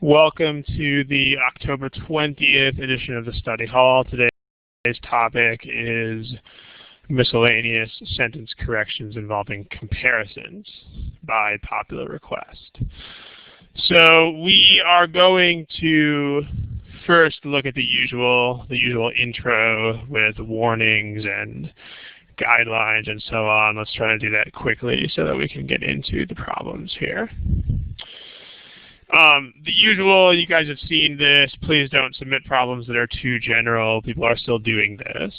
Welcome to the October 20th edition of the Study Hall. Today's topic is miscellaneous sentence corrections involving comparisons by popular request. So we are going to first look at the usual intro with warnings and guidelines and so on. Let's try to do that quickly so that we can get into the problems here. The usual, you guys have seen this. Please don't submit problems that are too general. People are still doing this.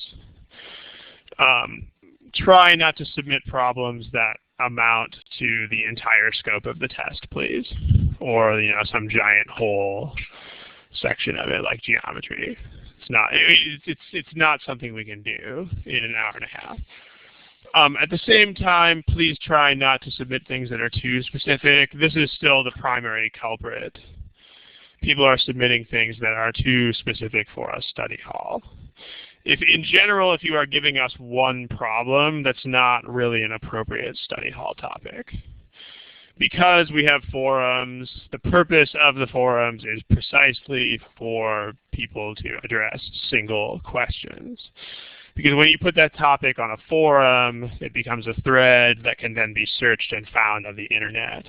Try not to submit problems that amount to the entire scope of the test, please. Or, some giant whole section of it like geometry. It's not something we can do in an hour and a half. At the same time, please try not to submit things that are too specific. This is still the primary culprit. People are submitting things that are too specific for a study hall. In general, if you are giving us one problem, that's not really an appropriate study hall topic. Because we have forums, the purpose of the forums is precisely for people to address single questions. Because when you put that topic on a forum, it becomes a thread that can then be searched and found on the internet.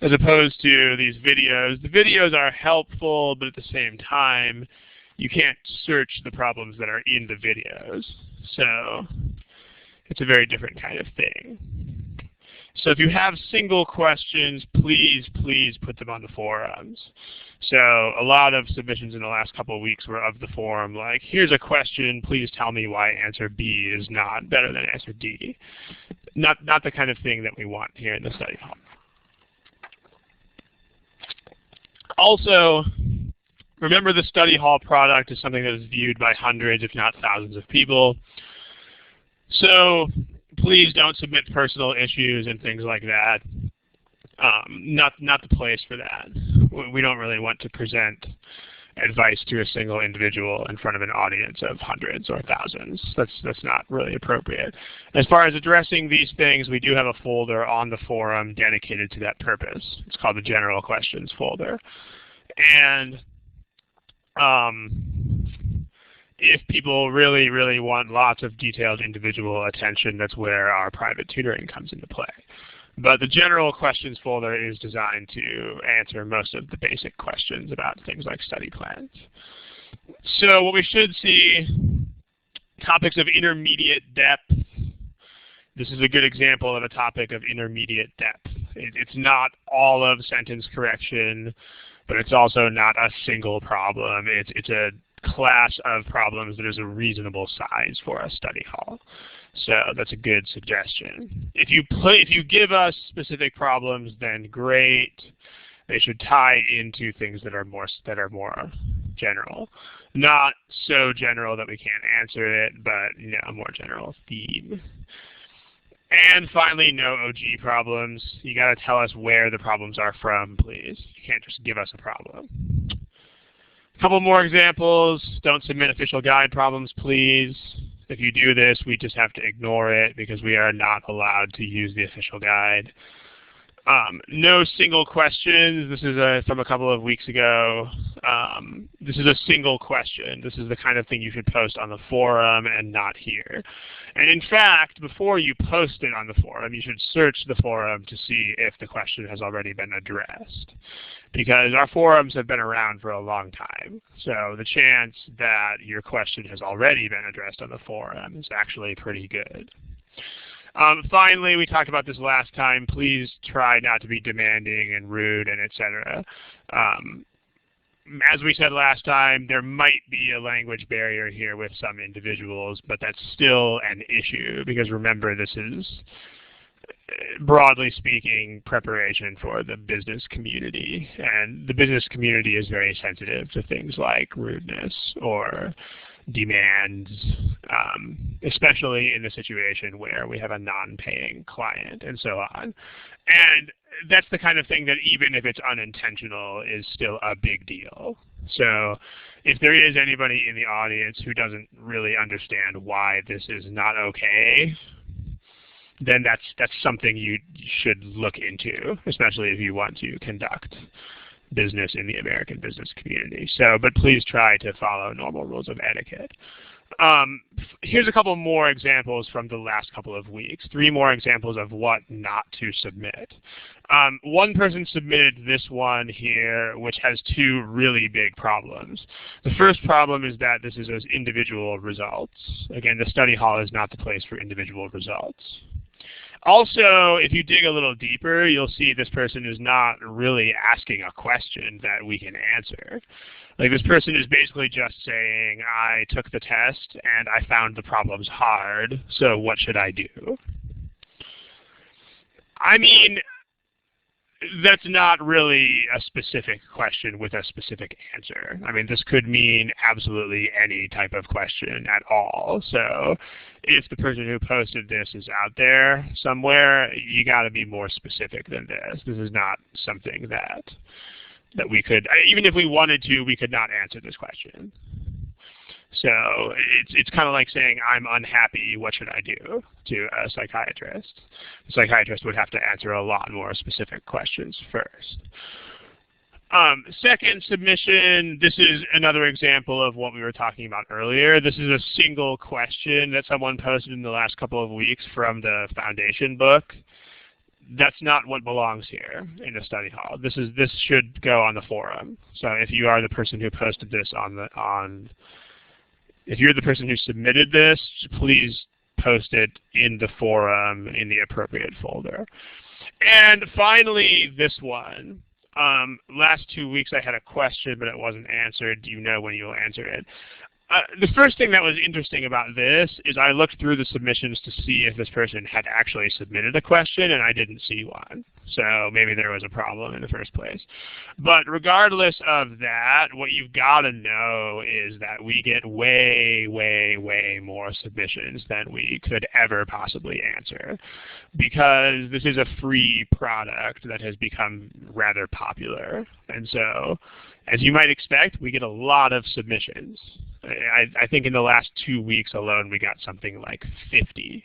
As opposed to these videos. The videos are helpful, but at the same time, you can't search the problems that are in the videos. So it's a very different kind of thing. So if you have single questions, please put them on the forums. So a lot of submissions in the last couple of weeks were of the forum, like, here's a question, please tell me why answer B is not better than answer D. Not the kind of thing that we want here in the study hall. Also, remember the study hall product is something that is viewed by hundreds, if not thousands of people. So please don't submit personal issues and things like that. Not the place for that. We don't really want to present advice to a single individual in front of an audience of hundreds or thousands. That's not really appropriate. As far as addressing these things, we do have a folder on the forum dedicated to that purpose. It's called the General Questions folder. And if people really want lots of detailed individual attention, that's where our private tutoring comes into play. But the General Questions folder is designed to answer most of the basic questions about things like study plans. So what we should see, topics of intermediate depth. This is a good example of a topic of intermediate depth. It's not all of sentence correction, but it's also not a single problem. It's a class of problems that is a reasonable size for a study hall. So that's a good suggestion. If you give us specific problems, then great. They should tie into things that are more general. Not so general that we can't answer it, but a more general theme. And finally, no OG problems. You got to tell us where the problems are from, please. You can't just give us a problem. A couple more examples. Don't submit official guide problems, please. If you do this, we just have to ignore it because we are not allowed to use the official guide. No single questions. This is from a couple of weeks ago. This is a single question. This is the kind of thing you should post on the forum and not here. And in fact, before you post it on the forum, you should search the forum to see if the question has already been addressed. Because our forums have been around for a long time. So the chance that your question has already been addressed on the forum is actually pretty good. Finally, we talked about this last time. Please try not to be demanding and rude and etc. As we said last time, there might be a language barrier here with some individuals, but that's still an issue because remember, this is, broadly speaking, preparation for the business community. And the business community is very sensitive to things like rudeness or demands, especially in the situation where we have a non-paying client and so on. And that's the kind of thing that even if it's unintentional is still a big deal. So if there is anybody in the audience who doesn't really understand why this is not okay, then that's something you should look into, especially if you want to conduct business in the American business community. So, but please try to follow normal rules of etiquette. Here's a couple more examples from the last couple of weeks. 3 more examples of what not to submit. One person submitted this one here, which has 2 really big problems. The first problem is that this is as individual results. Again, the study hall is not the place for individual results. Also, if you dig a little deeper, you'll see this person is not really asking a question that we can answer. Like, this person is basically just saying, I took the test and I found the problems hard, so what should I do? I mean, that's not really a specific question with a specific answer. I mean, this could mean absolutely any type of question at all. So if the person who posted this is out there somewhere, you got to be more specific than this. This is not something that we could, even if we wanted to, we could not answer this question. So it's kind of like saying, I'm unhappy, what should I do, to a psychiatrist. The psychiatrist would have to answer a lot more specific questions first. Second submission, this is another example of what we were talking about earlier. This is a single question that someone posted in the last couple of weeks from the Foundation book. That's not what belongs here in the study hall. This should go on the forum. So if you are the person who posted this if you're the person who submitted this, please post it in the forum in the appropriate folder. And finally, this one. Last 2 weeks I had a question, but it wasn't answered. Do you know when you'll answer it? The first thing that was interesting about this is I looked through the submissions to see if this person had actually submitted a question, and I didn't see one. So maybe there was a problem in the first place. But regardless of that, what you've got to know is that we get way, way, way more submissions than we could ever possibly answer, because this is a free product that has become rather popular. And so, as you might expect, we get a lot of submissions. I think in the last 2 weeks alone, we got something like 50.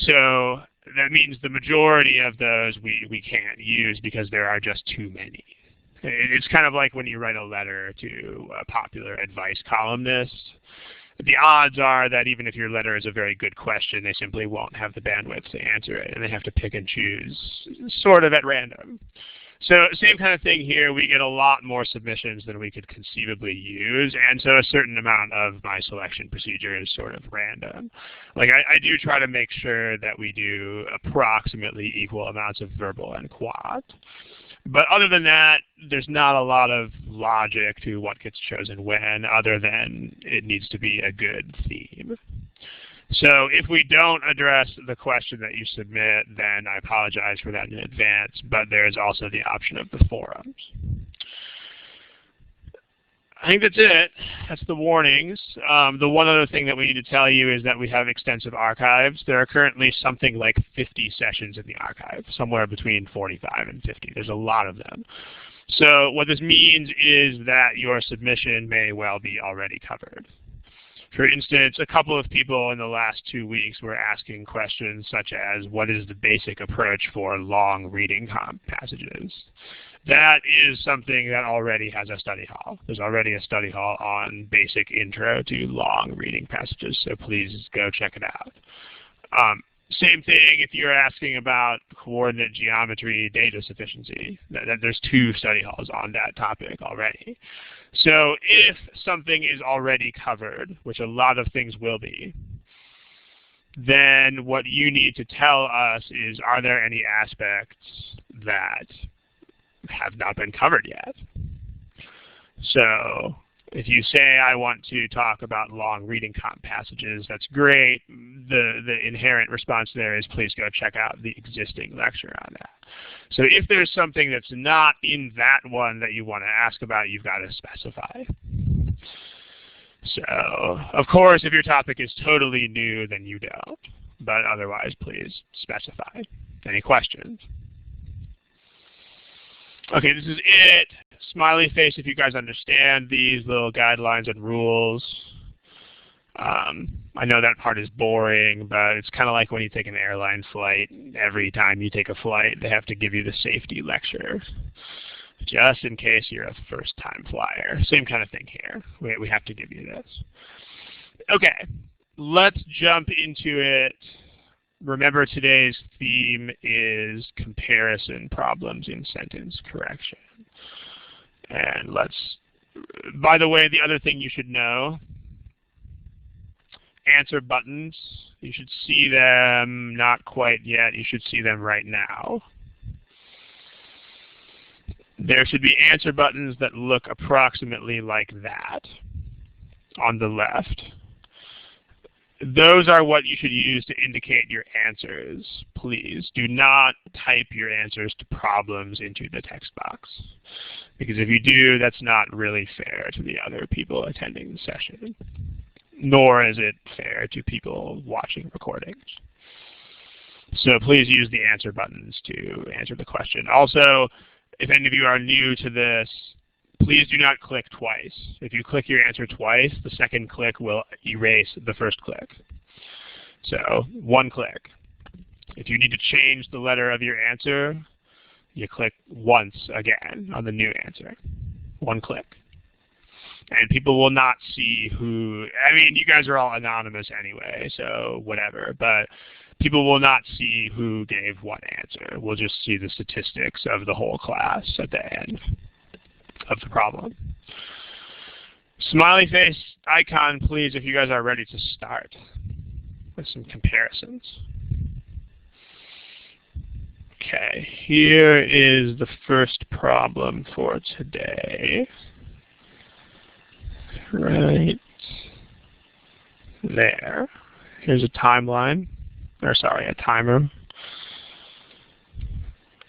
So that means the majority of those we can't use because there are just too many. It's kind of like when you write a letter to a popular advice columnist. The odds are that even if your letter is a very good question, they simply won't have the bandwidth to answer it, and they have to pick and choose sort of at random. So same kind of thing here. We get a lot more submissions than we could conceivably use, and so a certain amount of my selection procedure is sort of random. Like I do try to make sure that we do approximately equal amounts of verbal and quad. But other than that, there's not a lot of logic to what gets chosen when, other than it needs to be a good theme. So if we don't address the question that you submit, then I apologize for that in advance, but there is also the option of the forums. I think that's it. That's the warnings. The one other thing that we need to tell you is that we have extensive archives. There are currently something like 50 sessions in the archive, somewhere between 45 and 50. There's a lot of them. So what this means is that your submission may well be already covered. For instance, a couple of people in the last 2 weeks were asking questions such as, what is the basic approach for long reading passages? That is something that already has a study hall. There's already a study hall on basic intro to long reading passages, so please go check it out. Same thing if you're asking about coordinate geometry data sufficiency. There's 2 study halls on that topic already. So if something is already covered, which a lot of things will be, then what you need to tell us is, are there any aspects that have not been covered yet? So if you say, I want to talk about long reading comp passages, that's great. The inherent response there is, please go check out the existing lecture on that. So if there's something that's not in that one that you want to ask about, you've got to specify. So, of course, if your topic is totally new, then you don't. But otherwise, please specify. Any questions? Okay, this is it. Smiley face if you guys understand these little guidelines and rules. I know that part is boring, but it's kind of like when you take an airline flight. Every time you take a flight, they have to give you the safety lecture. just in case you're a first-time flyer. Same kind of thing here. We have to give you this. Okay, let's jump into it. Remember, today's theme is comparison problems in sentence correction. And by the way, the other thing you should know, answer buttons, you should see them, not quite yet, you should see them right now. There should be answer buttons that look approximately like that on the left. Those are what you should use to indicate your answers. Please do not type your answers to problems into the text box, because if you do, that's not really fair to the other people attending the session, nor is it fair to people watching recordings. So please use the answer buttons to answer the question. Also, if any of you are new to this, please do not click twice. If you click your answer twice, the second click will erase the first click. So one click. If you need to change the letter of your answer, you click once again on the new answer. One click. And people will not see who, I mean, you guys are all anonymous anyway, so whatever. But people will not see who gave what answer. We'll just see the statistics of the whole class at the end of the problem. Smiley face icon, please, if you guys are ready to start with some comparisons. Okay, here is the first problem for today. Right there. Here's a timeline, or sorry, a timer.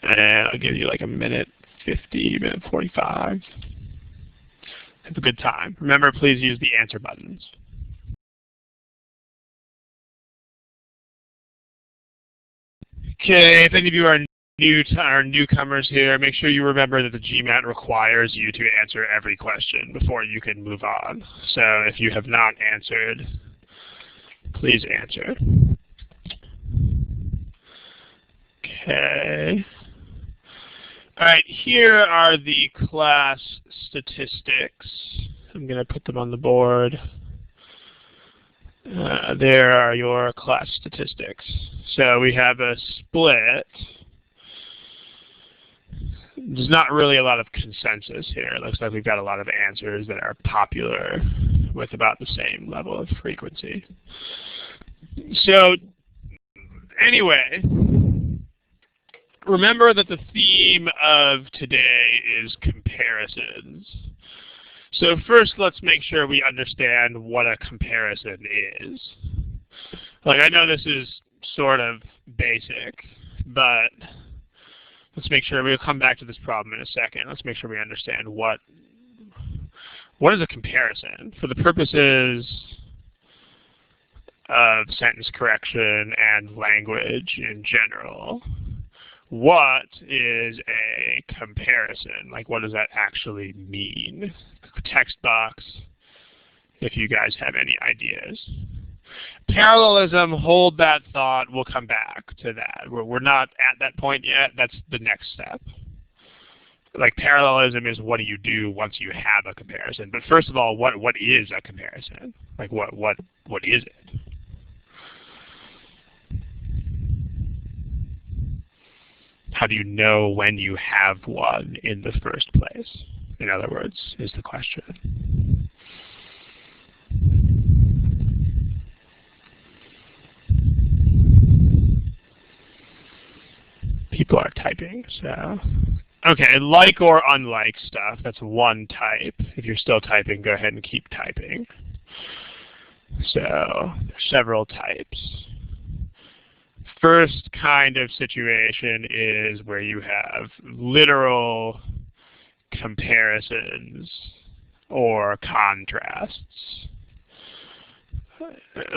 And I'll give you like a minute 50, minute 45. Have a good time. Remember, please use the answer buttons. Okay, if any of you are newcomers here, make sure you remember that the GMAT requires you to answer every question before you can move on. So if you have not answered, please answer. Okay. All right, here are the class statistics. I'm going to put them on the board. There are your class statistics. So we have a split. There's not really a lot of consensus here. It looks like we've got a lot of answers that are popular with about the same level of frequency. So anyway, remember that the theme of today is comparisons. So first, let's make sure we understand what a comparison is. Like, I know this is sort of basic, but let's make sure, we'll come back to this problem in a second. Let's make sure we understand what is a comparison for the purposes of sentence correction and language in general. What is a comparison? Like, what does that actually mean? Text box, if you guys have any ideas. Parallelism, hold that thought. We'll come back to that. We're not at that point yet. That's the next step. Like, parallelism is what do you do once you have a comparison. But first of all, what is a comparison? Like, what is it? How do you know when you have one in the first place? In other words, is the question. People are typing, so. Okay, like or unlike stuff, that's one type. If you're still typing, go ahead and keep typing. So, there's several types. First kind of situation is where you have literal comparisons or contrasts.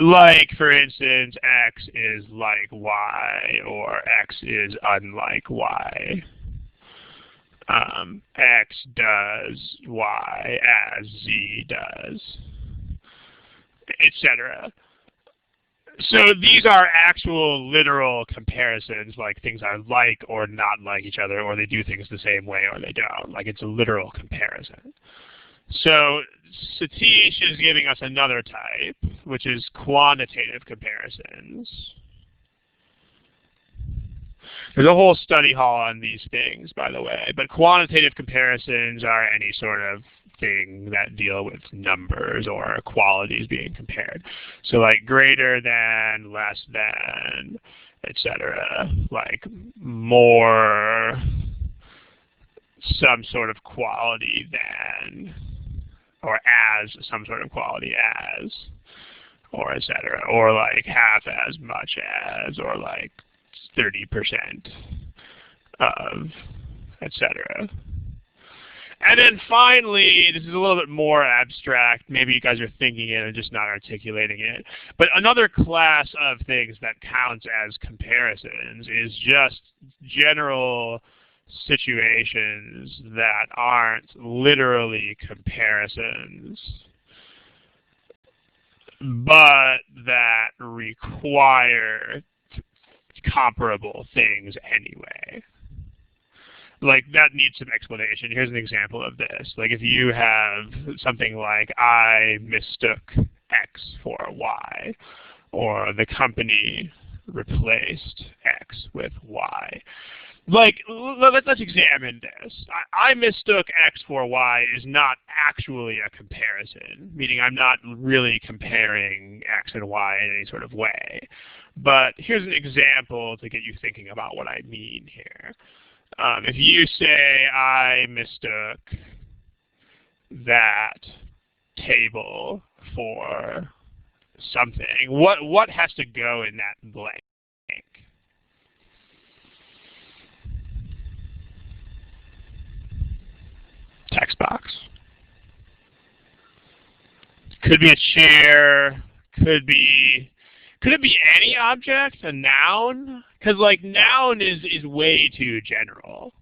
Like, for instance, X is like Y, or X is unlike Y. X does Y as Z does, etc. So these are actual literal comparisons, like things are like or not like each other, or they do things the same way or they don't. Like it's a literal comparison. So Satish is giving us another type, which is quantitative comparisons. There's a whole study hall on these things, by the way, but quantitative comparisons are any sort of thing that deal with numbers or qualities being compared. So like greater than, less than, etc. Like more some sort of quality than, or as some sort of quality as, or etc. Or like half as much as, or like 30% of, etc. And then finally, this is a little bit more abstract. Maybe you guys are thinking it and just not articulating it. But another class of things that counts as comparisons is just general situations that aren't literally comparisons, but that require comparable things anyway. Like that needs some explanation. Here's an example of this. Like if you have something like I mistook X for Y, or the company replaced X with Y. Like, let's examine this. I mistook X for Y is not actually a comparison, meaning I'm not really comparing X and Y in any sort of way. But here's an example to get you thinking about what I mean here. If you say I mistook that table for something, what has to go in that blank? Text box. Could be a chair. Could it be any object? A noun? Because like noun is way too general.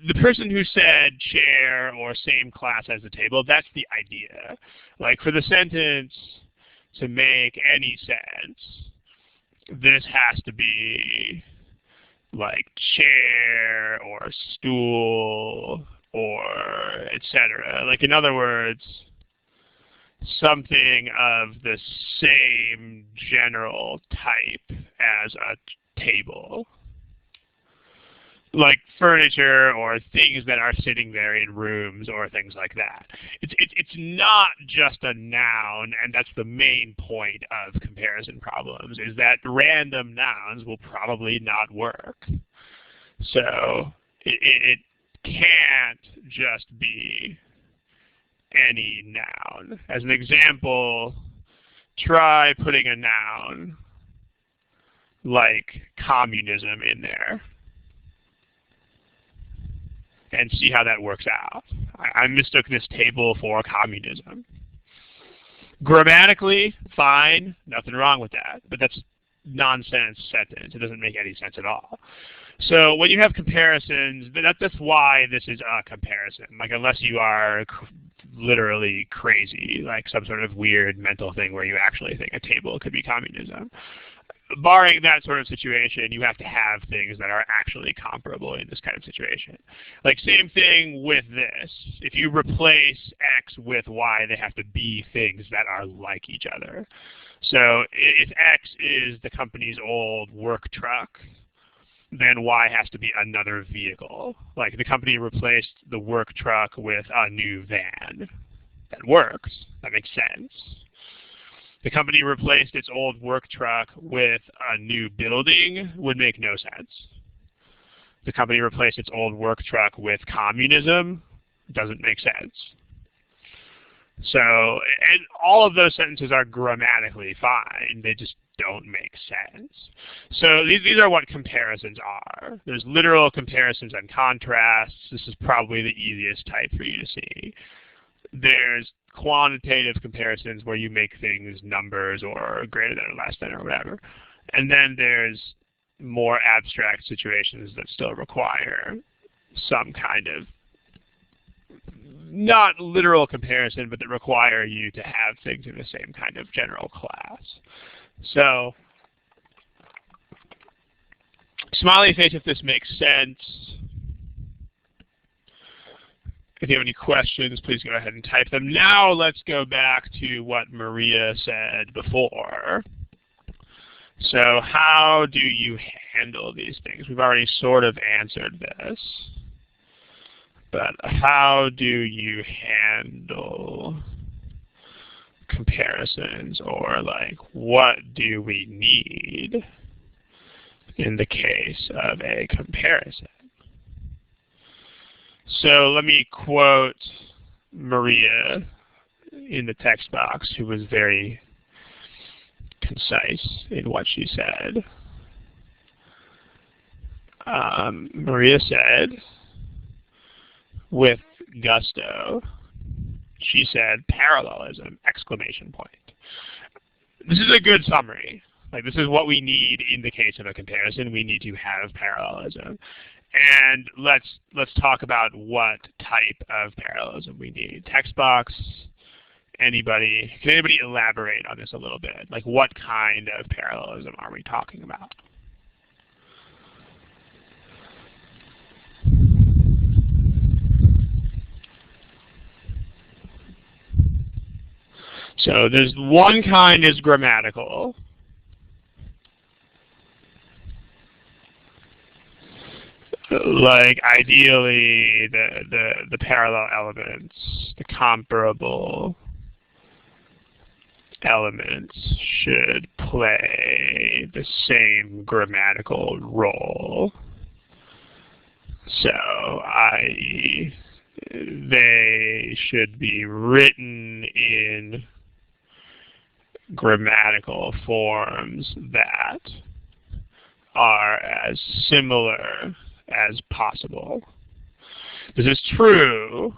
The person who said chair or same class as the table, that's the idea. Like for the sentence to make any sense, this has to be like chair or stool or etc. Like in other words, something of the same general type as a table. Like furniture or things that are sitting there in rooms or things like that. It's not just a noun, and that's the main point of comparison problems, is that random nouns will probably not work. So it can't just be any noun. As an example, try putting a noun like communism in there and see how that works out. I mistook this table for communism. Grammatically, fine, nothing wrong with that, but that's nonsense sentence. It doesn't make any sense at all. So when you have comparisons, that's why this is a comparison. Like unless you are literally crazy, like some sort of weird mental thing where you actually think a table could be communism. Barring that sort of situation, you have to have things that are actually comparable in this kind of situation. Like same thing with this. If you replace X with Y, they have to be things that are like each other. So if X is the company's old work truck, then Y has to be another vehicle. Like the company replaced the work truck with a new van. That works. That makes sense. The company replaced its old work truck with a new building would make no sense. The company replaced its old work truck with communism doesn't make sense. So, and all of those sentences are grammatically fine. They just don't make sense. So these are what comparisons are. There's literal comparisons and contrasts. This is probably the easiest type for you to see. There's quantitative comparisons where you make things numbers or greater than or less than or whatever. And then there's more abstract situations that still require some kind of not literal comparison, but that require you to have things in the same kind of general class. So, smiley face if this makes sense. If you have any questions, please go ahead and type them. Now let's go back to what Maria said before. So how do you handle these things? We've already sort of answered this. But how do you handle comparisons, or like what do we need in the case of a comparison? So let me quote Maria in the text box, who was very concise in what she said. Maria said, with gusto, she said, parallelism, exclamation point. This is a good summary. Like, this is what we need in the case of a comparison. We need to have parallelism. And let's talk about what type of parallelism we need. Text box, anybody, can anybody elaborate on this a little bit? Like, what kind of parallelism are we talking about? So there's one kind is grammatical. Like, ideally, the parallel elements, the comparable elements should play the same grammatical role. So, i.e., they should be written in grammatical forms that are as similar as possible. This is true.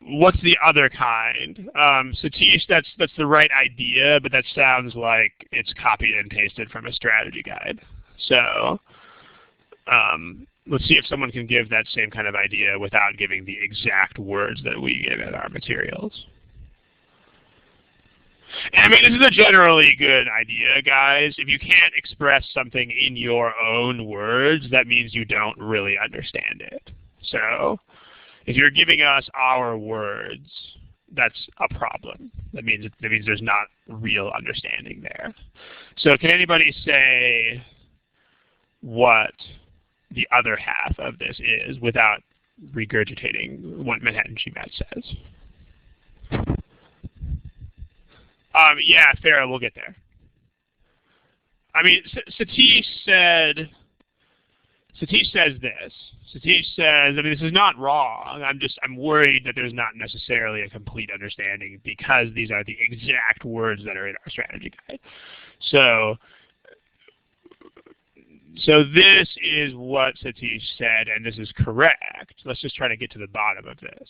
What's the other kind? Satish, that's the right idea, but that sounds like it's copied and pasted from a strategy guide. So let's see if someone can give that same kind of idea without giving the exact words that we give in our materials. And I mean, this is a generally good idea, guys. If you can't express something in your own words, that means you don't really understand it. So if you're giving us our words, that's a problem. That means there's not real understanding there. So can anybody say what the other half of this is without regurgitating what Manhattan GMAT says? Yeah, Farrah, we'll get there. I mean, Satish says this. Satish says, I mean, this is not wrong. I'm worried that there's not necessarily a complete understanding because these are the exact words that are in our strategy guide. So this is what Satish said, and this is correct. Let's just try to get to the bottom of this.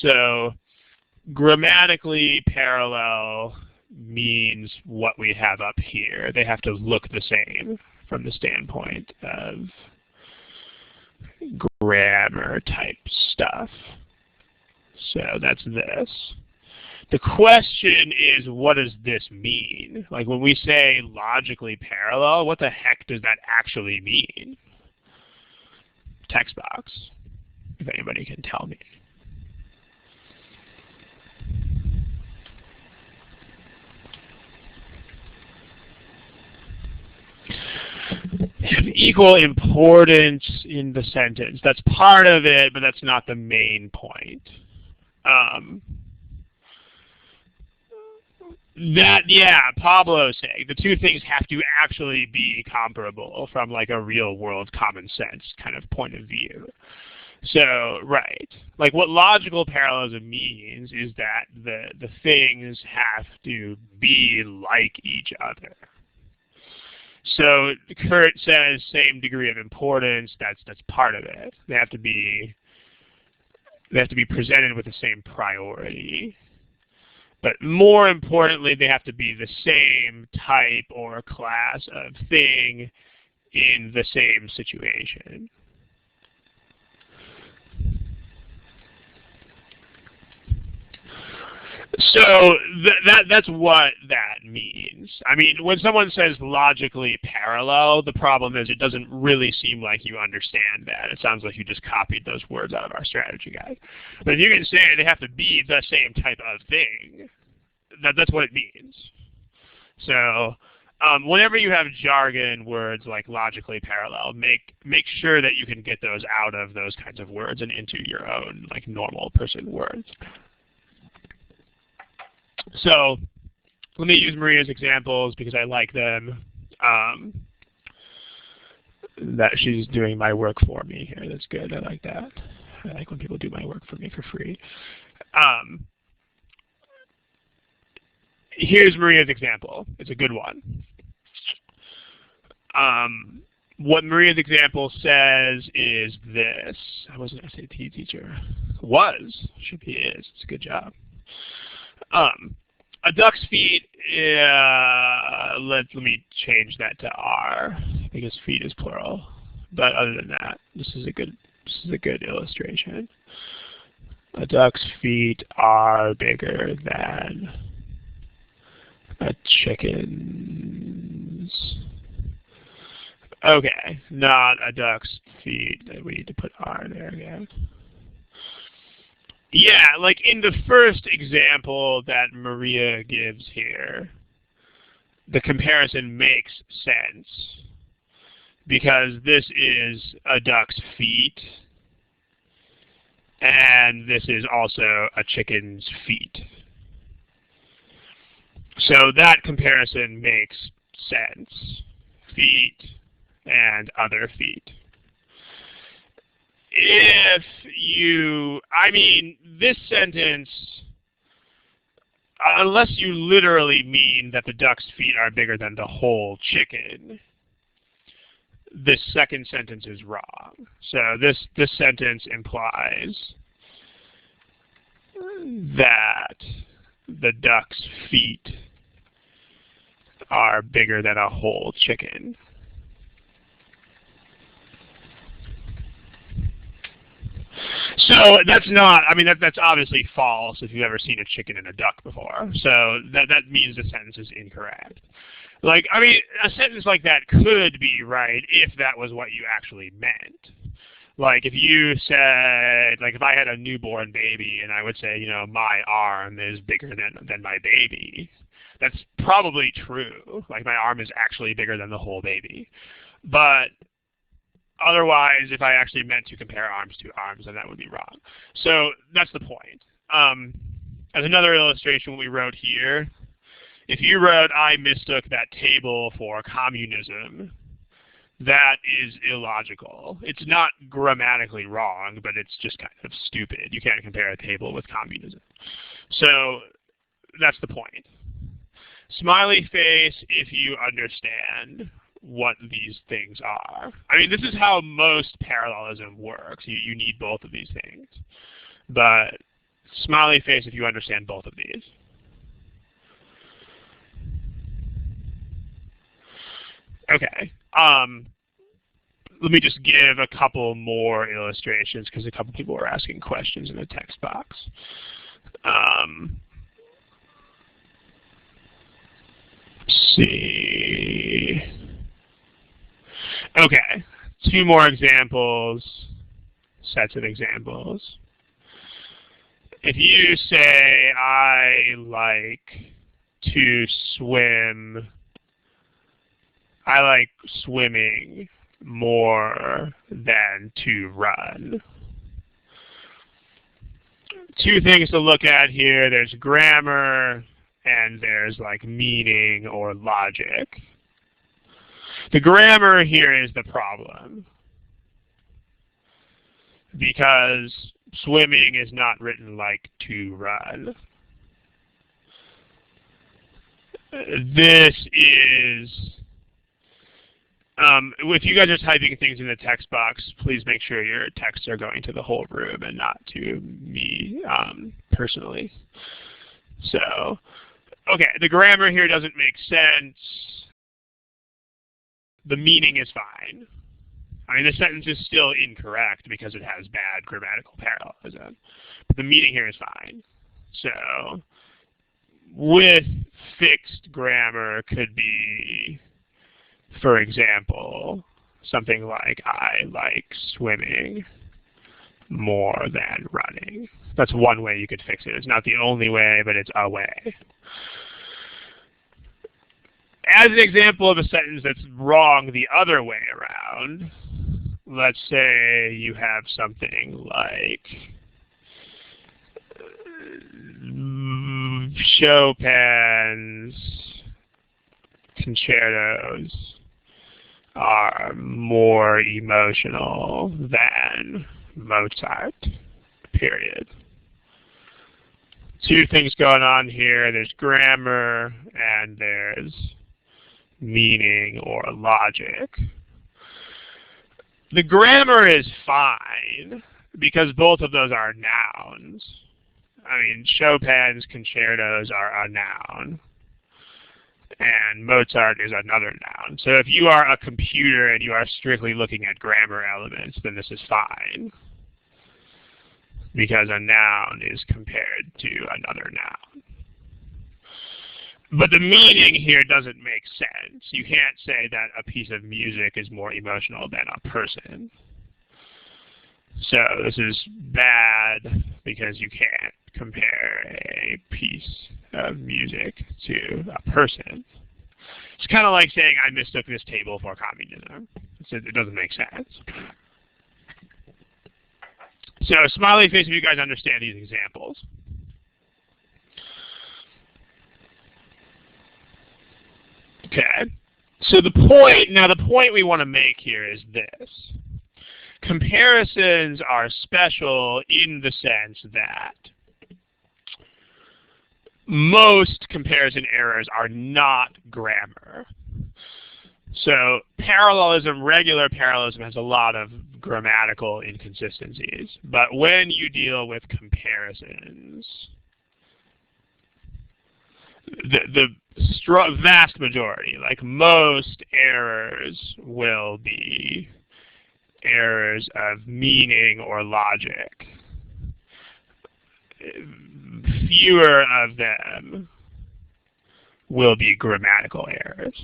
So grammatically parallel means what we have up here. They have to look the same from the standpoint of grammar type stuff. So that's this. The question is, what does this mean? Like, when we say logically parallel, what the heck does that actually mean? Text box, if anybody can tell me. Have equal importance in the sentence. That's part of it, but that's not the main point. Pablo's saying the two things have to actually be comparable from like a real world common sense kind of point of view. So, right. Like, what logical parallelism means is that the things have to be like each other. So Kurt says same degree of importance. That's part of it. They have to be presented with the same priority. But more importantly, they have to be the same type or class of thing in the same situation. So that's what that means. I mean, when someone says logically parallel, the problem is it doesn't really seem like you understand that. It sounds like you just copied those words out of our strategy guide. But if you can say they have to be the same type of thing, that's what it means. So whenever you have jargon words like logically parallel, make sure that you can get those out of those kinds of words and into your own like normal person words. So let me use Maria's examples because I like them. That she's doing my work for me here. That's good. I like that. I like when people do my work for me for free. Here's Maria's example. It's a good one. What Maria's example says is this. I was an SAT teacher. Should be is. It's a good job. A duck's feet, let me change that to R because feet is plural. But other than that, this is a good illustration. A duck's feet are bigger than a chicken's. Okay, not a duck's feet. We need to put R there again. Yeah, like in the first example that Maria gives here, the comparison makes sense because this is a duck's feet and this is also a chicken's feet. So that comparison makes sense. Feet and other feet. This sentence, unless you literally mean that the duck's feet are bigger than the whole chicken, this second sentence is wrong. So this sentence implies that the duck's feet are bigger than a whole chicken. So that's not, that's obviously false if you've ever seen a chicken and a duck before. So that means the sentence is incorrect. A sentence like that could be right if that was what you actually meant. Like if you said, like if I had a newborn baby and I would say, my arm is bigger than my baby, that's probably true. Like my arm is actually bigger than the whole baby. But otherwise, if I actually meant to compare arms to arms, then that would be wrong. So that's the point. As another illustration we wrote here, if you wrote, I mistook that table for communism, that is illogical. It's not grammatically wrong, but it's just kind of stupid. You can't compare a table with communism. So that's the point. Smiley face if you understand what these things are. This is how most parallelism works. You need both of these things. But smiley face if you understand both of these. Okay. Let me just give a couple more illustrations because a couple people were asking questions in the text box. Let's see. Okay, two more examples, sets of examples. If you say, I like to swim, I like swimming more than to run. Two things to look at here. There's grammar and there's like meaning or logic. The grammar here is the problem because swimming is not written like to run. This is, if you guys are typing things in the text box, please make sure your texts are going to the whole room and not to me personally. So, okay, the grammar here doesn't make sense. The meaning is fine. The sentence is still incorrect because it has bad grammatical parallelism. But the meaning here is fine. So with fixed grammar could be, for example, something like I like swimming more than running. That's one way you could fix it. It's not the only way, but it's a way. As an example of a sentence that's wrong the other way around, let's say you have something like Chopin's concertos are more emotional than Mozart, period. Two things going on here. There's grammar and there's meaning or logic. The grammar is fine because both of those are nouns. I mean, Chopin's concertos are a noun, and Mozart is another noun. So if you are a computer and you are strictly looking at grammar elements, then this is fine, because a noun is compared to another noun. But the meaning here doesn't make sense. You can't say that a piece of music is more emotional than a person. So this is bad because you can't compare a piece of music to a person. It's kind of like saying I mistook this table for communism. It doesn't make sense. So smiley face if you guys understand these examples. Okay. So the point we want to make here is this. Comparisons are special in the sense that most comparison errors are not grammar. So parallelism, regular parallelism, has a lot of grammatical inconsistencies. But when you deal with comparisons, the vast majority, like most errors, will be errors of meaning or logic. Fewer of them will be grammatical errors.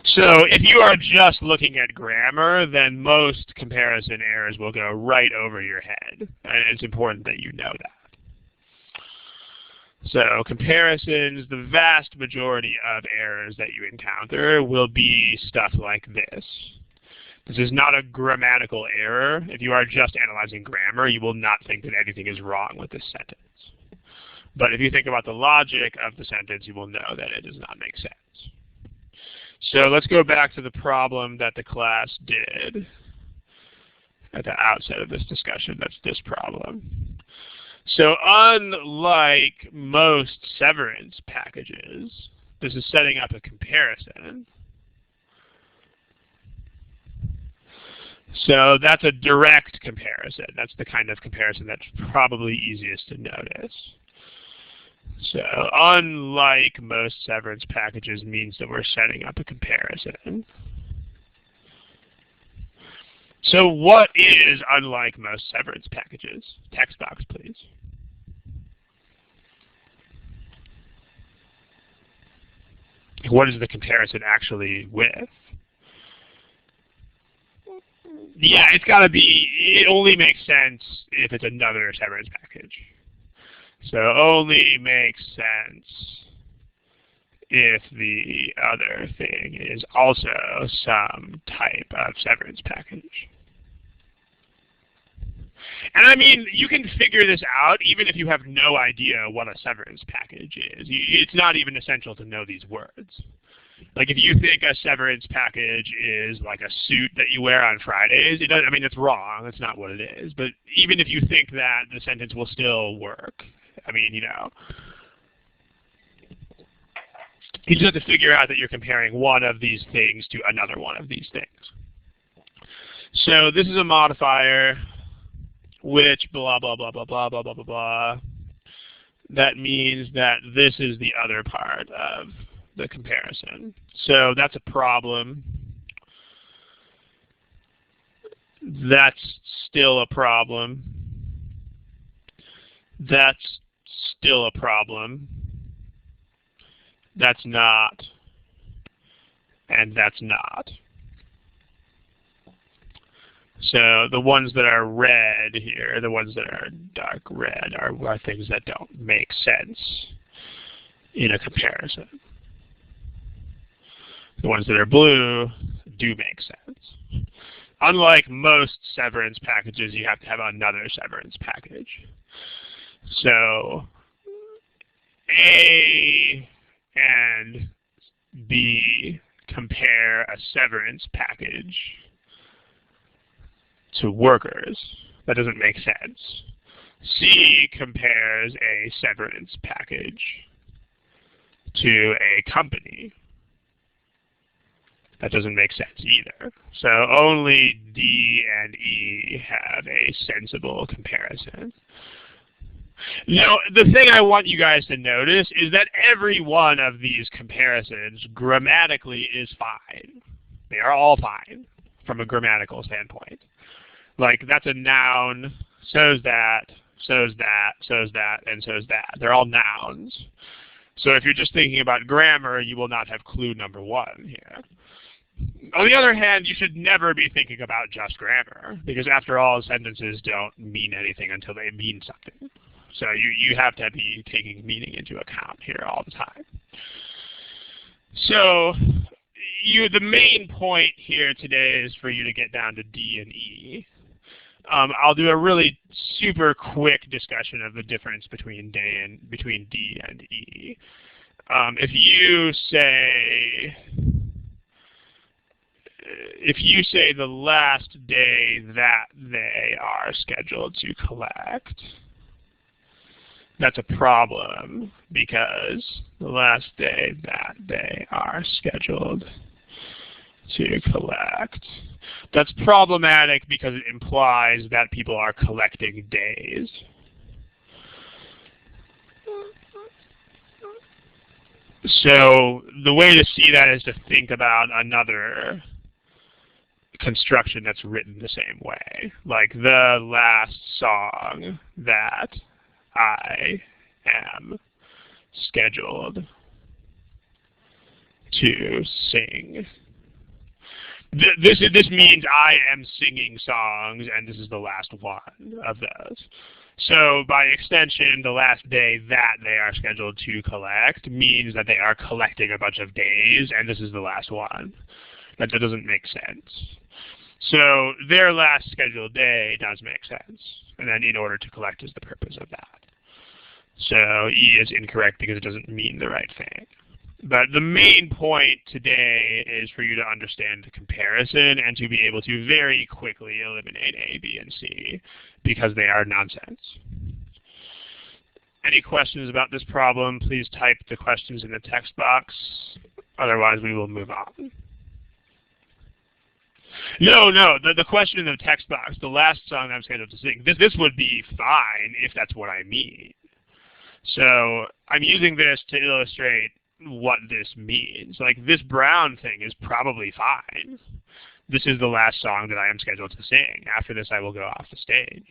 So if you are just looking at grammar, then most comparison errors will go right over your head. And it's important that you know that. So comparisons, the vast majority of errors that you encounter will be stuff like this. This is not a grammatical error. If you are just analyzing grammar, you will not think that anything is wrong with this sentence. But if you think about the logic of the sentence, you will know that it does not make sense. So let's go back to the problem that the class did at the outset of this discussion. That's this problem. So unlike most severance packages, this is setting up a comparison. So that's a direct comparison. That's the kind of comparison that's probably easiest to notice. So unlike most severance packages means that we're setting up a comparison. So what is unlike most severance packages? Text box, please. What is the comparison actually with? Yeah, it's got to be, it only makes sense if it's another severance package. So only makes sense if the other thing is also some type of severance package. And I mean, you can figure this out even if you have no idea what a severance package is. It's not even essential to know these words. Like if you think a severance package is like a suit that you wear on Fridays, it doesn't, I mean, it's wrong. That's not what it is. But even if you think that, the sentence will still work. I mean, you know. You just have to figure out that you're comparing one of these things to another one of these things. So this is a modifier which blah, blah, blah, blah, blah, blah, blah, blah, blah. That means that this is the other part of the comparison. So that's a problem. That's still a problem. That's still a problem. That's not. And that's not. So the ones that are red here, the ones that are dark red, are things that don't make sense in a comparison. The ones that are blue do make sense. Unlike most severance packages, you have to have another severance package. So A and B compare a severance package to workers. That doesn't make sense. C compares a severance package to a company. That doesn't make sense either. So only D and E have a sensible comparison. Now, the thing I want you guys to notice is that every one of these comparisons grammatically is fine. They are all fine from a grammatical standpoint. Like, that's a noun, so's that, so's that, so's that, and so's that. They're all nouns. So if you're just thinking about grammar, you will not have clue number one here. On the other hand, you should never be thinking about just grammar, because after all, sentences don't mean anything until they mean something. So you have to be taking meaning into account here all the time. So the main point here today is for you to get down to D and E. I'll do a really super quick discussion of the difference between D and E. If you say the last day that they are scheduled to collect, that's a problem because the last day that they are scheduled to collect. That's problematic because it implies that people are collecting days. So the way to see that is to think about another construction that's written the same way. Like the last song that I am scheduled to sing. This means I am singing songs, and this is the last one of those. So by extension, the last day that they are scheduled to collect means that they are collecting a bunch of days, and this is the last one. That doesn't make sense. So their last scheduled day does make sense, and then in order to collect is the purpose of that. So E is incorrect because it doesn't mean the right thing. But the main point today is for you to understand the comparison and to be able to very quickly eliminate A, B, and C because they are nonsense. Any questions about this problem, please type the questions in the text box. Otherwise, we will move on. No, the question in the text box, the last song I'm scheduled to sing, this would be fine if that's what I mean. So I'm using this to illustrate what this means. Like, this brown thing is probably fine. This is the last song that I am scheduled to sing. After this, I will go off the stage.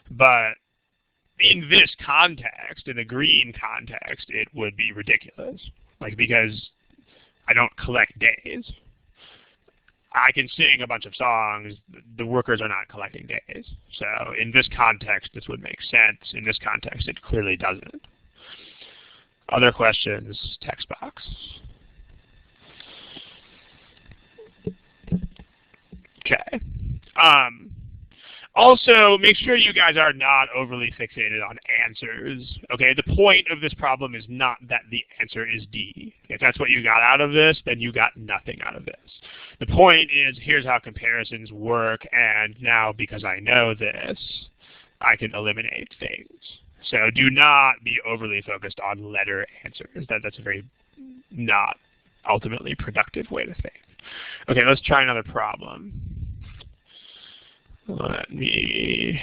But in this context, in the green context, it would be ridiculous. Like, because I don't collect days. I can sing a bunch of songs. The workers are not collecting days. So in this context, this would make sense. In this context, it clearly doesn't. Other questions, text box. Okay. Also, make sure you guys are not overly fixated on answers. Okay, the point of this problem is not that the answer is D. If that's what you got out of this, then you got nothing out of this. The point is, here's how comparisons work, and now because I know this, I can eliminate things. So do not be overly focused on letter answers. That's a very not ultimately productive way to think. Okay, let's try another problem. Let me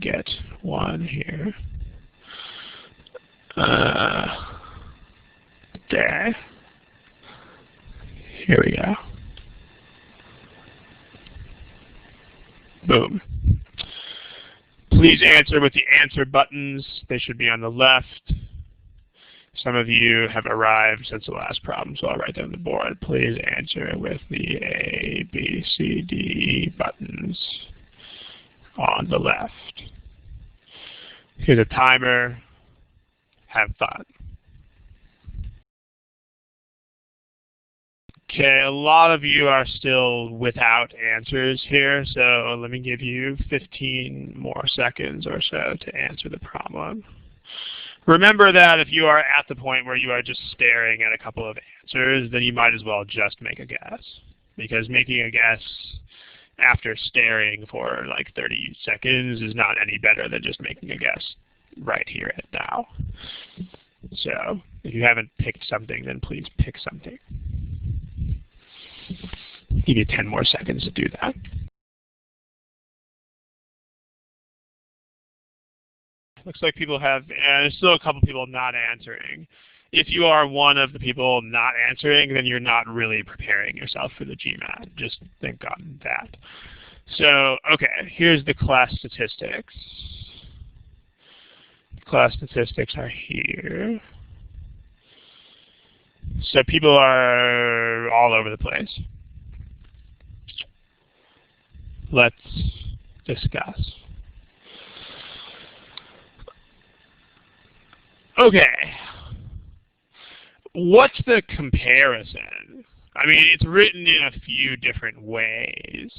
get one here. There. Here we go. Please answer with the answer buttons. They should be on the left. Some of you have arrived since the last problem, so I'll write them on the board. Please answer with the A, B, C, D, E buttons on the left. Here's a timer. Have fun. Okay, a lot of you are still without answers here, so let me give you 15 more seconds or so to answer the problem. Remember that if you are at the point where you are just staring at a couple of answers, then you might as well just make a guess. Because making a guess after staring for like 30 seconds is not any better than just making a guess right here and now. So if you haven't picked something, then please pick something. Give you 10 more seconds to do that. Looks like people have, there's still a couple people not answering. If you are one of the people not answering, then you're not really preparing yourself for the GMAT. Just think on that. So, okay, here's the class statistics. Class statistics are here. So people are all over the place. Let's discuss. Okay. What's the comparison? I mean, it's written in a few different ways.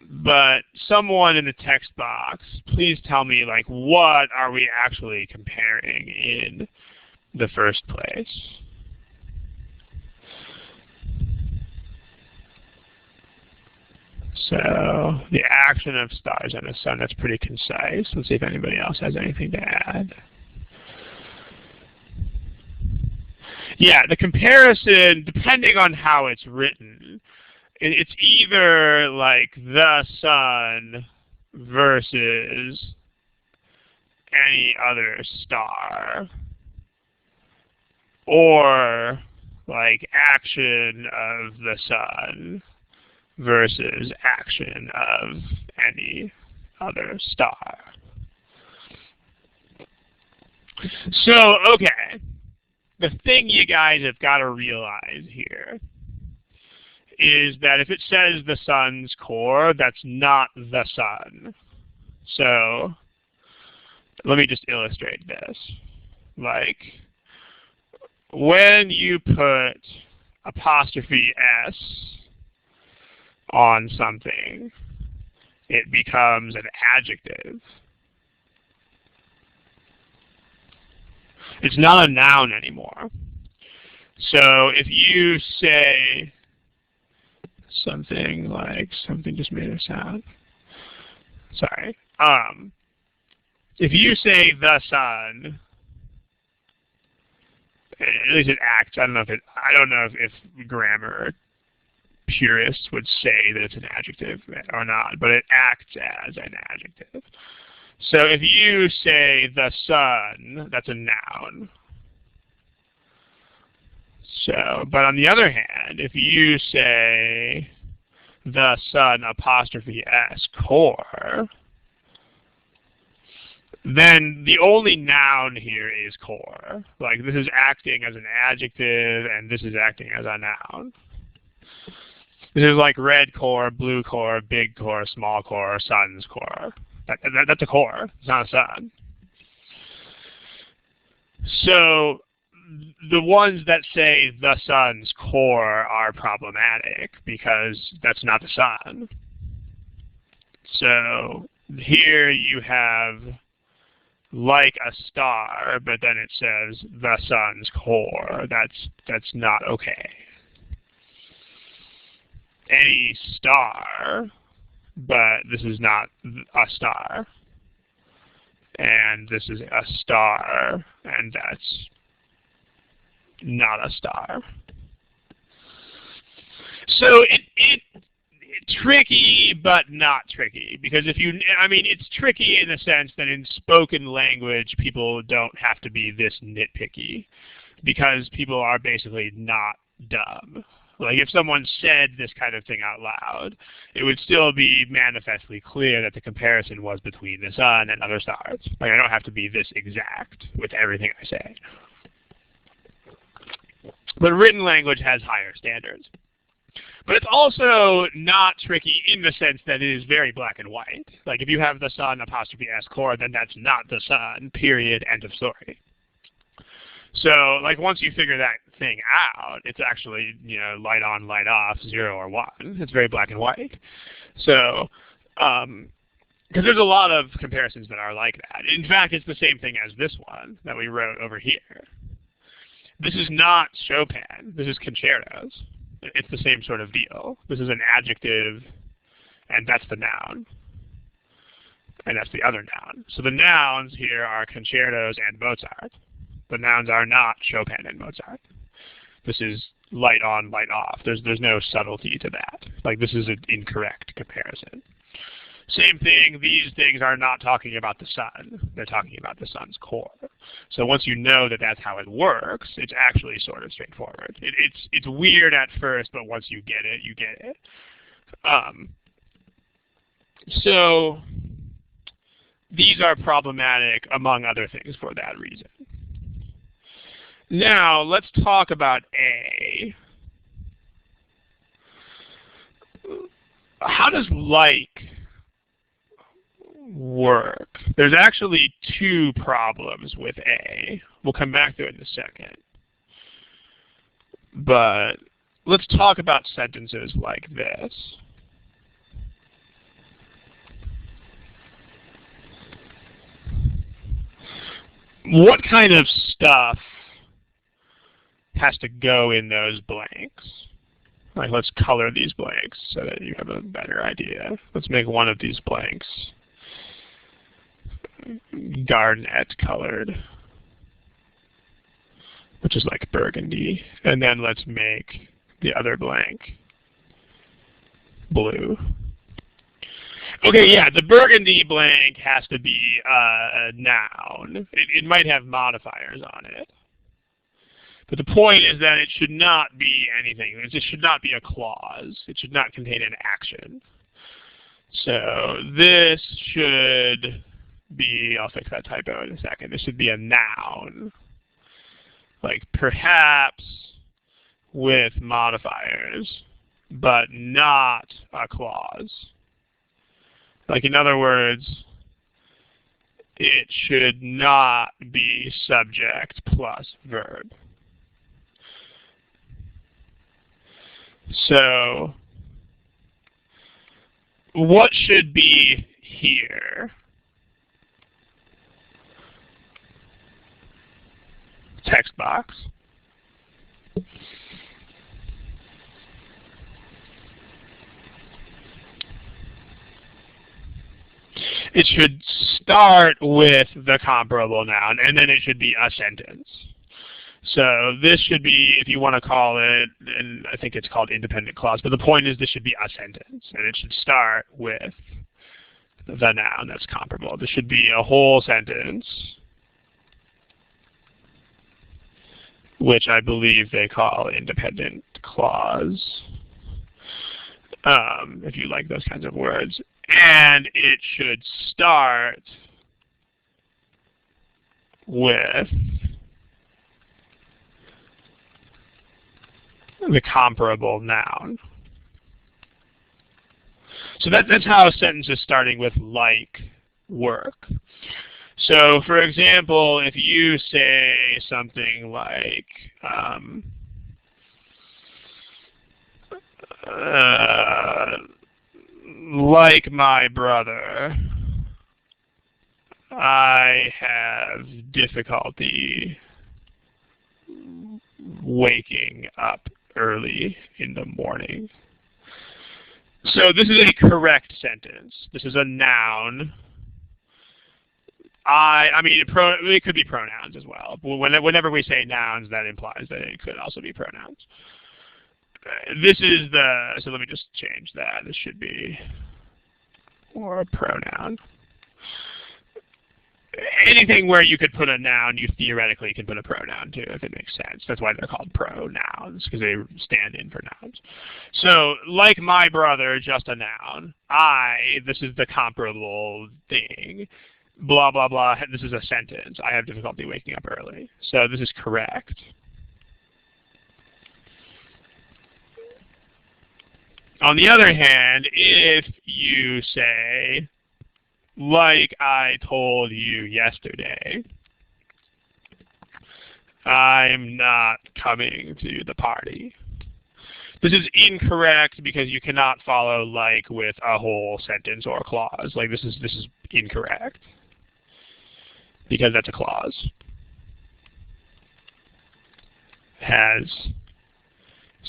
But someone in the text box, please tell me, like, what are we actually comparing in the first place? So the action of stars and the sun, that's pretty concise. Let's see if anybody else has anything to add. Yeah, the comparison, depending on how it's written, it's either like the sun versus any other star, or like action of the sun versus action of any other star. So, okay, the thing you guys have got to realize here is that if it says the sun's core, that's not the sun. So, let me just illustrate this. Like, when you put apostrophe S on something, it becomes an adjective. It's not a noun anymore. So if you say something like, something just made a sound. Sorry. If you say the sun, at least it acts. I don't know if grammar purists would say that it's an adjective or not, but it acts as an adjective. So if you say the sun, that's a noun. So, but on the other hand, if you say the sun apostrophe S core, then the only noun here is core. Like, this is acting as an adjective, and this is acting as a noun. This is like red core, blue core, big core, small core, sun's core. That's a core. It's not a sun. So the ones that say the sun's core are problematic because that's not the sun. So here you have like a star, but then it says the sun's core. That's not okay. Any star, but this is not a star. And this is a star, and that's not a star. So it's tricky, but not tricky, because it's tricky in the sense that in spoken language, people don't have to be this nitpicky, because people are basically not dumb. Like if someone said this kind of thing out loud, it would still be manifestly clear that the comparison was between the sun and other stars. Like I don't have to be this exact with everything I say. But written language has higher standards. But it's also not tricky in the sense that it is very black and white. Like if you have the sun apostrophe S core, then that's not the sun, period, end of story. So like once you figure that thing out, it's actually, you know, light on, light off, 0 or 1. It's very black and white. So, because there's a lot of comparisons that are like that. In fact, it's the same thing as this one that we wrote over here. This is not Chopin. This is concertos. It's the same sort of deal. This is an adjective, and that's the noun. And that's the other noun. So the nouns here are concertos and Mozart. The nouns are not Chopin and Mozart. This is light on, light off. There's no subtlety to that. Like this is an incorrect comparison. Same thing, these things are not talking about the sun. They're talking about the sun's core. So once you know that that's how it works, it's actually sort of straightforward. It's weird at first, but once you get it, you get it. So these are problematic, among other things, for that reason. Now, let's talk about A. How does like work? There's actually 2 problems with A. We'll come back to it in a second. But let's talk about sentences like this. What kind of stuff has to go in those blanks? Like, let's color these blanks so that you have a better idea. Let's make one of these blanks garnet colored, which is like burgundy. And then let's make the other blank blue. Okay, yeah, the burgundy blank has to be a noun. It might have modifiers on it. But the point is that it should not be anything. It should not be a clause. It should not contain an action. So this should be, I'll fix that typo in a second. This should be a noun. Like perhaps with modifiers, but not a clause. Like in other words, it should not be subject plus verb. So what should be here? Text box. It should start with the comparable noun, and then it should be a sentence. So this should be, if you want to call it, and I think it's called independent clause, but the point is this should be a sentence, and it should start with the noun that's comparable. This should be a whole sentence, which I believe they call independent clause, if you like those kinds of words. And it should start with the comparable noun. So that's how a sentence is starting with like work. So for example, if you say something like, like my brother, I have difficulty waking up early in the morning. So this is a correct sentence. This is a noun. I mean, it could be pronouns as well. Whenever we say nouns, that implies that it could also be pronouns. This is so let me just change that. This should be or a pronoun. anything where you could put a noun, you theoretically can put a pronoun too, if it makes sense. That's why they're called pronouns, because they stand in for nouns. So, like my brother, just a noun. This is the comparable thing. Blah, blah, blah, this is a sentence. I have difficulty waking up early. So this is correct. On the other hand, if you say, like I told you yesterday, I'm not coming to the party. This is incorrect because you cannot follow like with a whole sentence or a clause. Like this is incorrect because that's a clause. Has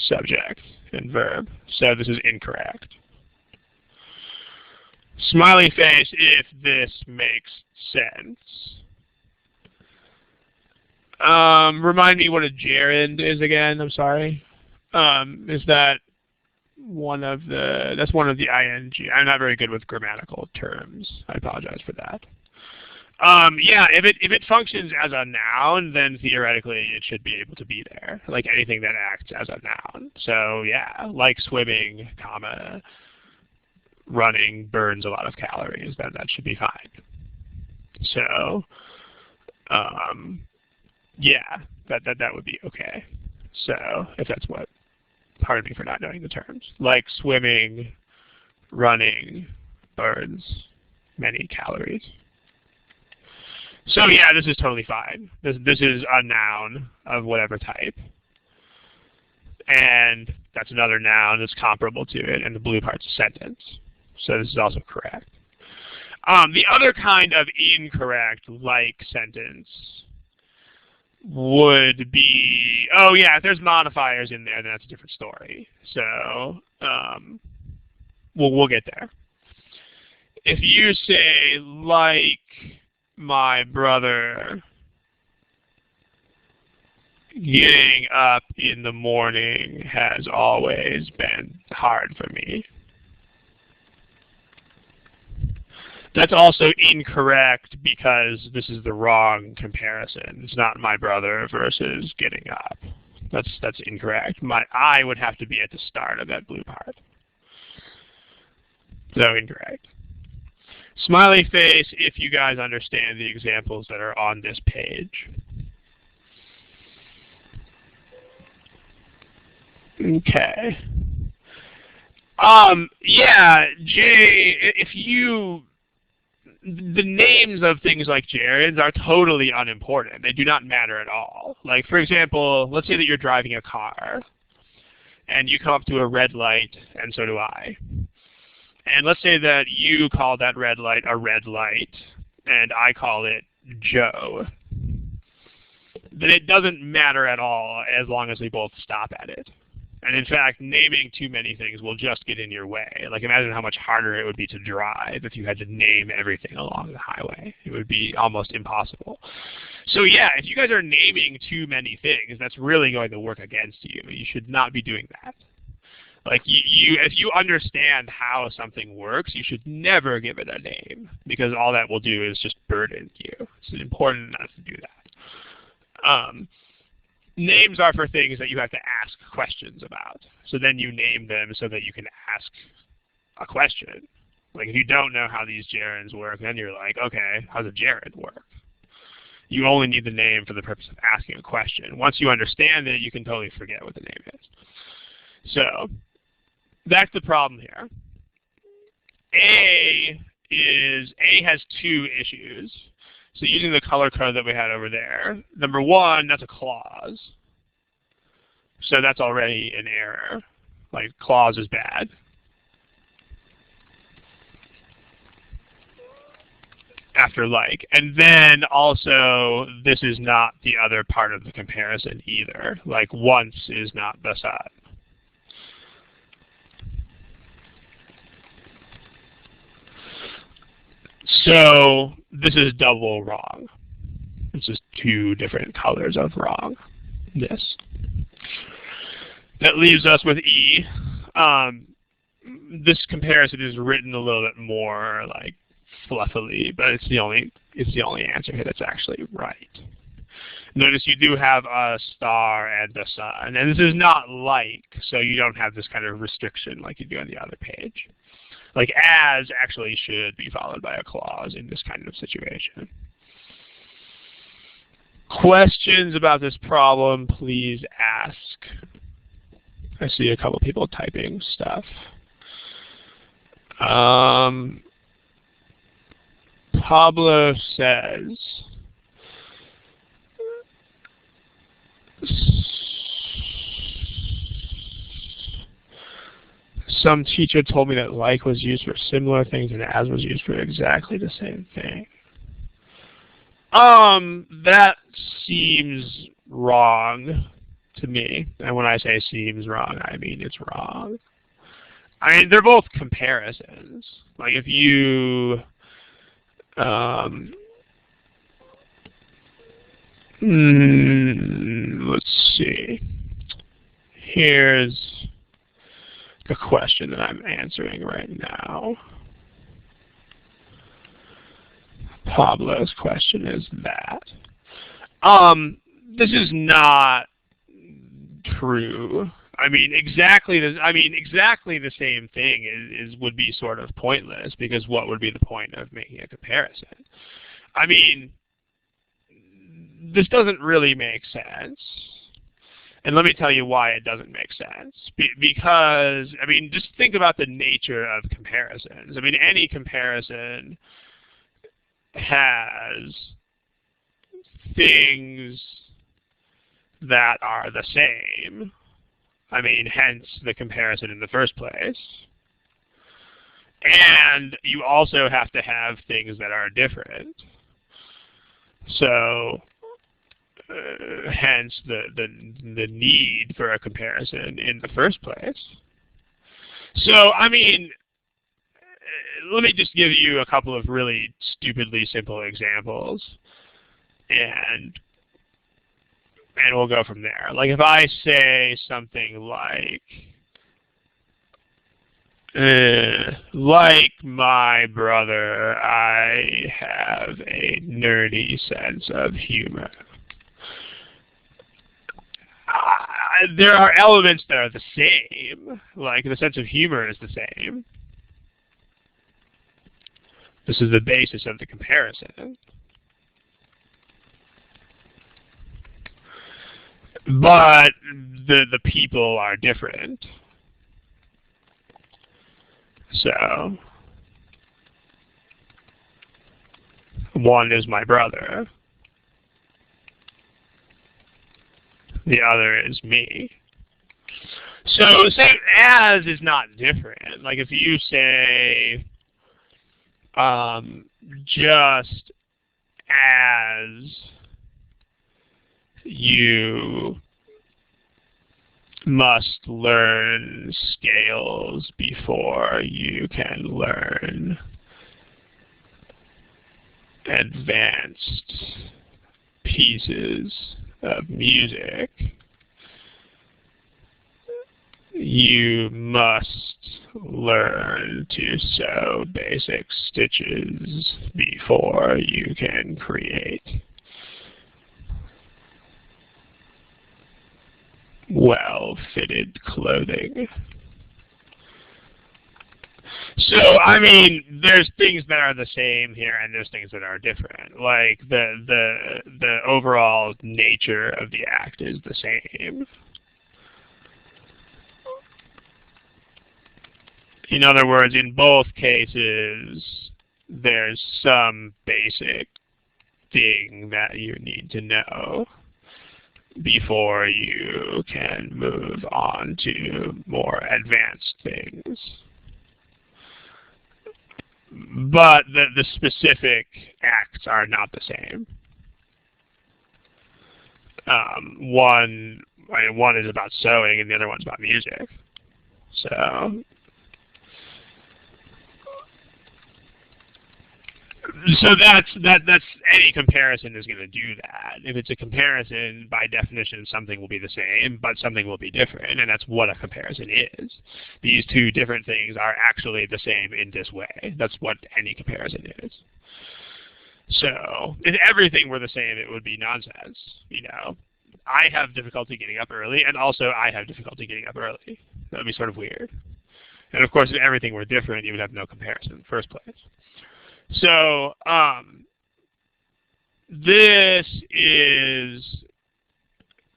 subject and verb. So this is incorrect. Smiley face if this makes sense. Remind me what a gerund is again, I'm sorry. Is that that's one of the ing. I'm not very good with grammatical terms. I apologize for that. Yeah, if it functions as a noun, then theoretically it should be able to be there, like anything that acts as a noun. So yeah, like swimming, comma, running burns a lot of calories, then that should be fine. So, yeah, that would be okay. So if that's what, pardon me for not knowing the terms, like swimming, running burns many calories. So yeah, this is totally fine. This is a noun of whatever type. And that's another noun that's comparable to it, and the blue part's a sentence. So this is also correct. The other kind of incorrect like sentence would be, oh yeah, if there's modifiers in there, then that's a different story. So we'll get there. If you say like my brother getting up in the morning has always been hard for me. That's also incorrect because this is the wrong comparison. It's not my brother versus getting up. That's incorrect. My I would have to be at the start of that blue part. So incorrect. Smiley face if you guys understand the examples that are on this page. Okay. Yeah, Jay, the names of things like gerunds are totally unimportant. They do not matter at all. Like, for example, let's say that you're driving a car, and you come up to a red light, and so do I. And let's say that you call that red light a red light, and I call it Joe. Then it doesn't matter at all as long as we both stop at it. And in fact, naming too many things will just get in your way. Like imagine how much harder it would be to drive if you had to name everything along the highway. It would be almost impossible. So yeah, if you guys are naming too many things, that's really going to work against you. You should not be doing that. Like if you understand how something works, you should never give it a name because all that will do is just burden you. It's important not to do that. Names are for things that you have to ask questions about. So then you name them so that you can ask a question. Like if you don't know how these gerunds work, then you're like, okay, how does a gerund work? You only need the name for the purpose of asking a question. Once you understand it, you can totally forget what the name is. So that's the problem here. A has two issues. So using the color code that we had over there, number one, that's a clause. So that's already an error. Like clause is bad. After like. And then also, this is not the other part of the comparison either. Like once is not beside. So this is double wrong. This is two different colors of wrong. This. That leaves us with E. This comparison is written a little bit more like fluffily, but it's the only answer here that's actually right. Notice you do have a star and a sun, and this is not like, so you don't have this kind of restriction like you do on the other page. Like as actually should be followed by a clause in this kind of situation. Questions about this problem, please ask. I see a couple people typing stuff. Pablo says, some teacher told me that like was used for similar things and as was used for exactly the same thing. That seems wrong to me. And when I say seems wrong, I mean it's wrong. I mean, they're both comparisons. Like if you, let's see. Here's the question that I'm answering right now. Pablo's question is that. This is not true. I mean, exactly the same thing would be sort of pointless, because what would be the point of making a comparison? I mean, this doesn't really make sense. And let me tell you why it doesn't make sense. Because, I mean, just think about the nature of comparisons. I mean, any comparison has things that are the same. I mean, hence the comparison in the first place. And you also have to have things that are different. So, hence the need for a comparison in the first place. So, I mean, let me just give you a couple of really stupidly simple examples, and we'll go from there. Like if I say something like my brother, I have a nerdy sense of humor. There are elements that are the same, like the sense of humor is the same. This is the basis of the comparison. But the people are different. So, one is my brother. The other is me. So, same as is not different. Like if you say, just as you must learn scales before you can learn advanced pieces of music, you must learn to sew basic stitches before you can create well-fitted clothing. So, I mean, there's things that are the same here, and there's things that are different. Like the overall nature of the act is the same. In other words, in both cases, there's some basic thing that you need to know before you can move on to more advanced things. But the specific acts are not the same. One is about sewing and the other one's about music. So So that's any comparison is going to do that. If it's a comparison, by definition, something will be the same, but something will be different, and that's what a comparison is. These two different things are actually the same in this way. That's what any comparison is. So if everything were the same, it would be nonsense. You know, I have difficulty getting up early, and also I have difficulty getting up early. That would be sort of weird. And of course, if everything were different, you would have no comparison in the first place. So this is,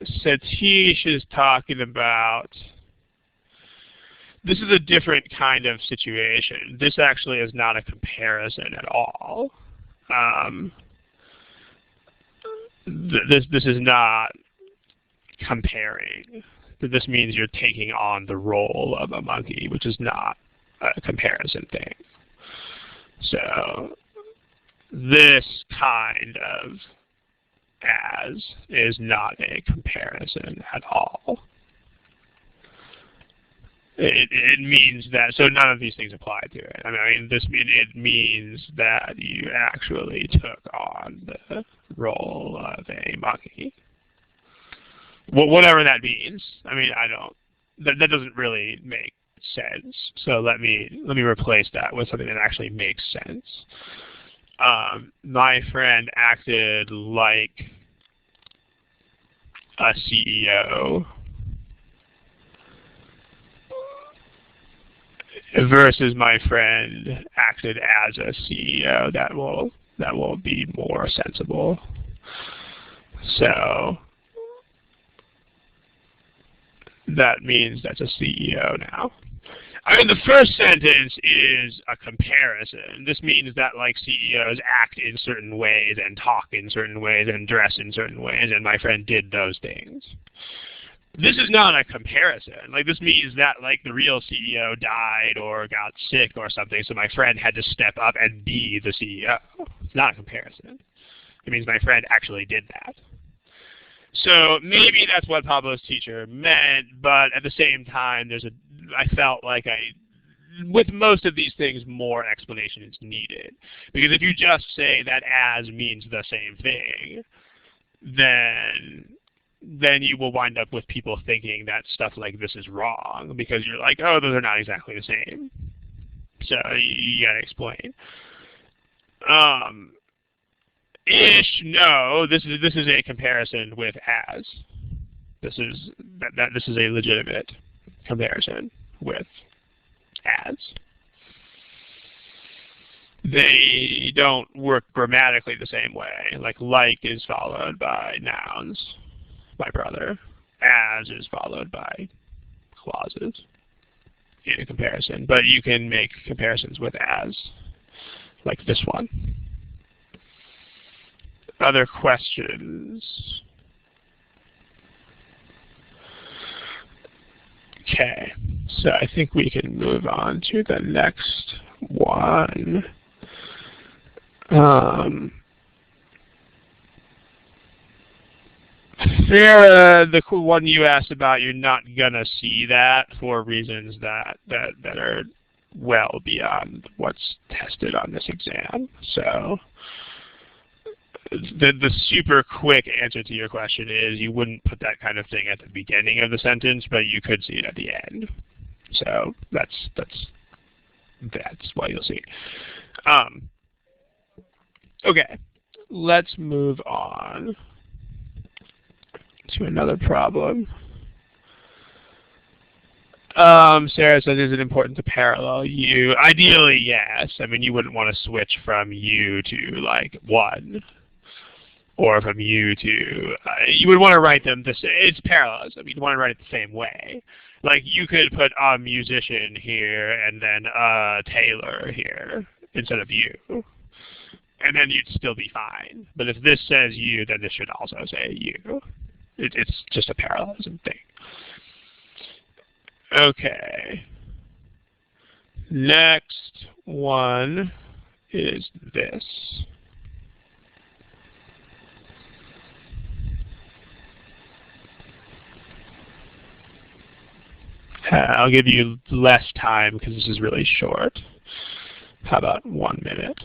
Satish is talking about, this is a different kind of situation. This actually is not a comparison at all. This is not comparing. This means you're taking on the role of a monkey, which is not a comparison thing. So this kind of as is not a comparison at all. It means that, so none of these things apply to it. I mean, it means that you actually took on the role of a monkey. Well, whatever that means. I mean, that doesn't really make sense. So let me replace that with something that actually makes sense. My friend acted like a CEO versus my friend acted as a CEO that will be more sensible. So that means that's a CEO now. I mean, the first sentence is a comparison. This means that, like, CEOs act in certain ways and talk in certain ways and dress in certain ways, and my friend did those things. This is not a comparison. Like, this means that, like, the real CEO died or got sick or something, so my friend had to step up and be the CEO. It's not a comparison. It means my friend actually did that. So maybe that's what Pablo's teacher meant, but at the same time, I felt like with most of these things, more explanation is needed. Because if you just say that as means the same thing, then you will wind up with people thinking that stuff like this is wrong, because you're like, oh, those are not exactly the same. So you gotta explain. No, this is a comparison with as. This is a legitimate comparison with as. They don't work grammatically the same way. Like is followed by nouns, my brother. As is followed by clauses in a comparison. But you can make comparisons with as, like this one. Other questions? Okay, so I think we can move on to the next one. Sarah, the one you asked about, you're not gonna see that for reasons that are well beyond what's tested on this exam. So the super quick answer to your question is you wouldn't put that kind of thing at the beginning of the sentence, but you could see it at the end. So that's what you'll see. Okay, let's move on to another problem. Sarah says, is it important to parallel you? Ideally, yes. I mean, you wouldn't want to switch from you to, like, one. Or from you to, you would want to write them it's parallelism. You'd want to write it the same way. Like, you could put a musician here and then a tailor here instead of you. And then you'd still be fine. But if this says you, then this should also say you. It's just a parallelism thing. Okay. Next one is this. I'll give you less time because this is really short. How about 1 minute?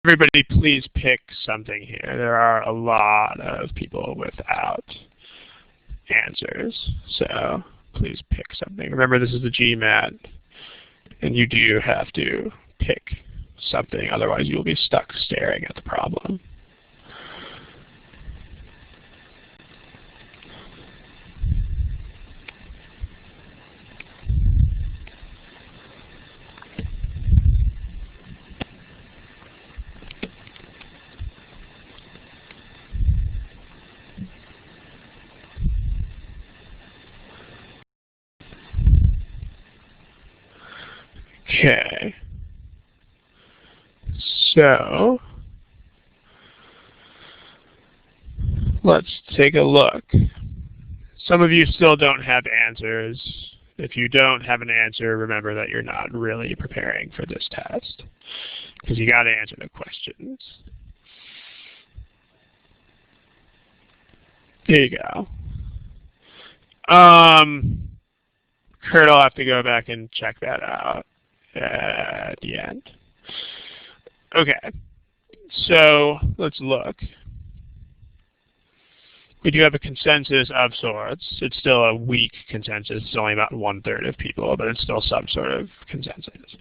Everybody please pick something here. There are a lot of people without answers, so please pick something. Remember, this is the GMAT, and you do have to pick something, otherwise you'll be stuck staring at the problem. Okay. So let's take a look. Some of you still don't have answers. If you don't have an answer, remember that you're not really preparing for this test, because you got to answer the questions. There you go. Kurt, I'll have to go back and check that out at the end. Okay, so let's look. We do have a consensus of sorts. It's still a weak consensus. It's only about 1/3 of people, but it's still some sort of consensus.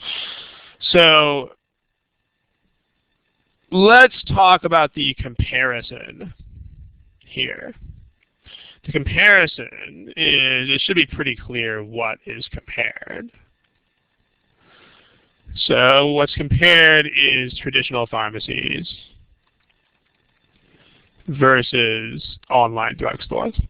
So let's talk about the comparison here. The comparison is, it should be pretty clear what is compared. So what's compared is traditional pharmacies versus online drugstores.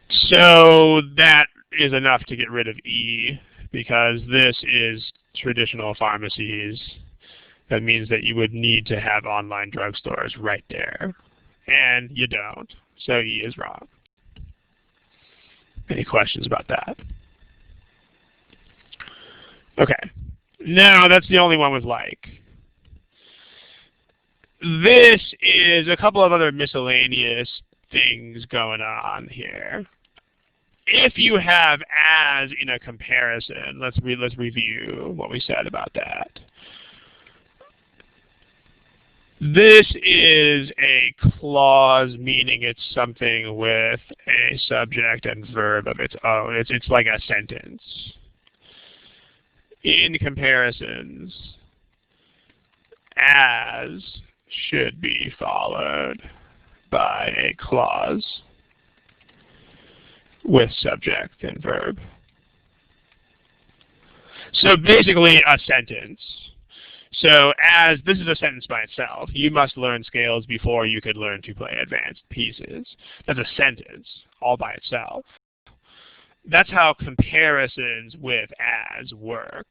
So that is enough to get rid of E, because this is traditional pharmacies. That means that you would need to have online drugstores right there. And you don't. So E is wrong. Any questions about that? Okay. Now that's the only one with like. This is a couple of other miscellaneous things going on here. If you have as in a comparison, let's review what we said about that. This is a clause, meaning it's something with a subject and verb of its own. It's like a sentence. In comparisons, as should be followed by a clause with subject and verb. So basically a sentence. So as this is a sentence by itself, you must learn scales before you could learn to play advanced pieces. That's a sentence all by itself. That's how comparisons with as work.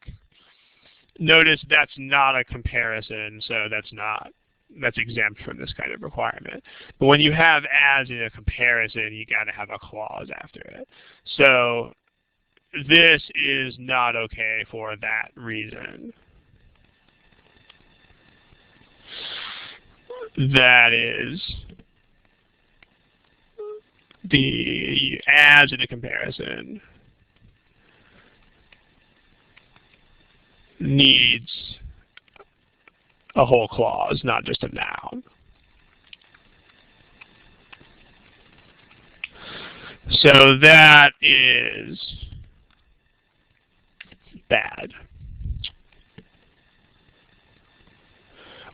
Notice that's not a comparison, so that's exempt from this kind of requirement. But when you have as in a comparison, you got to have a clause after it. So this is not okay for that reason. That is, the as in a comparison needs a whole clause, not just a noun. So that is bad.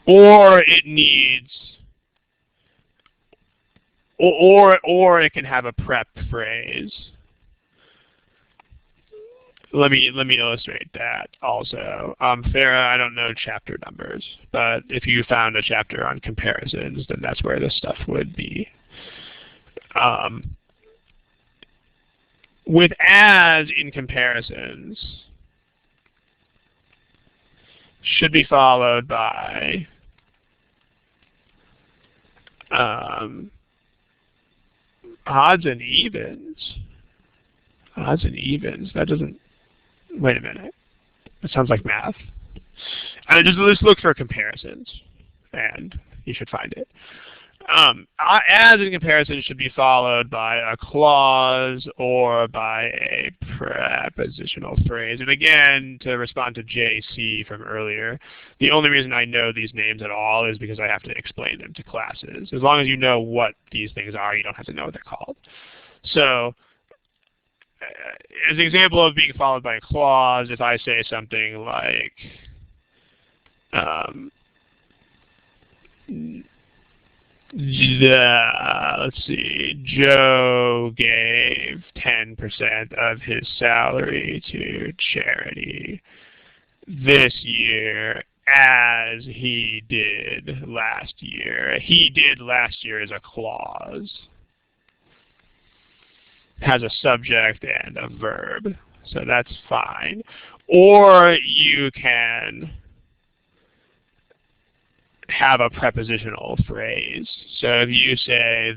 Or it needs, or it can have a prep phrase. Let me illustrate that also. Farah, I don't know chapter numbers, but if you found a chapter on comparisons, then that's where this stuff would be. With as in comparisons, should be followed by odds and evens. Odds and evens. That doesn't. Wait a minute. That sounds like math. Just look for comparisons, and you should find it. As in comparison should be followed by a clause or by a prepositional phrase. And again, to respond to JC from earlier, the only reason I know these names at all is because I have to explain them to classes. As long as you know what these things are, you don't have to know what they're called. So, as an example of being followed by a clause, if I say something like, let's see, Joe gave 10% of his salary to charity this year as he did last year. He did last year is a clause. Has a subject and a verb, so that's fine. Or you can have a prepositional phrase. So if you say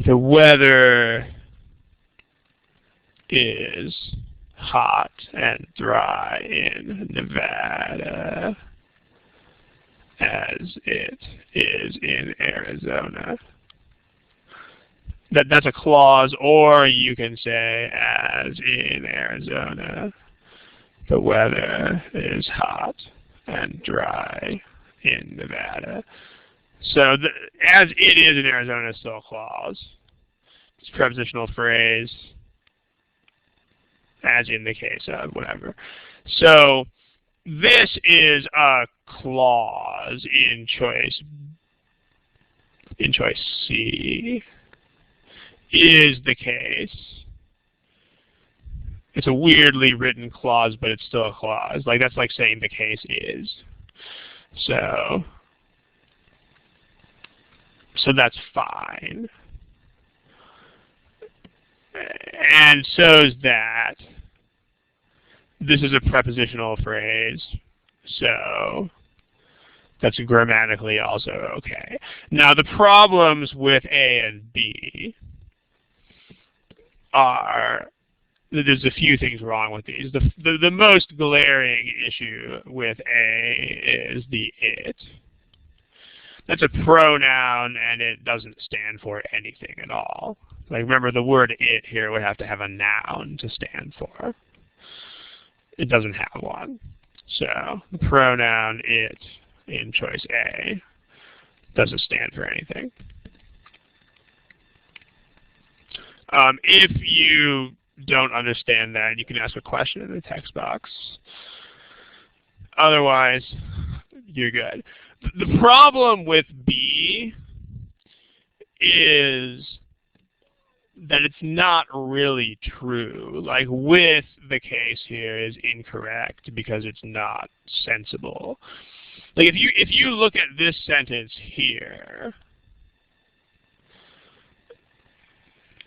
the weather is hot and dry in Nevada as it is in Arizona. That's a clause, or you can say as in Arizona the weather is hot and dry in Nevada. So as it is in Arizona is still a clause. It's a prepositional phrase, as in the case of, whatever. So this is a clause in choice C. Is the case. It's a weirdly written clause, but it's still a clause. Like, that's like saying the case is. So that's fine. And so is that. This is a prepositional phrase, so that's grammatically also okay. Now, the problems with A and B are, there's a few things wrong with these. The most glaring issue with A is the it. That's a pronoun, and it doesn't stand for anything at all. Like, remember, the word it here would have to have a noun to stand for. It doesn't have one. So the pronoun it in choice A doesn't stand for anything. If you don't understand that, you can ask a question in the text box. Otherwise, you're good. The problem with B is that it's not really true. Like, with the case here is incorrect because it's not sensible. Like, if you look at this sentence here,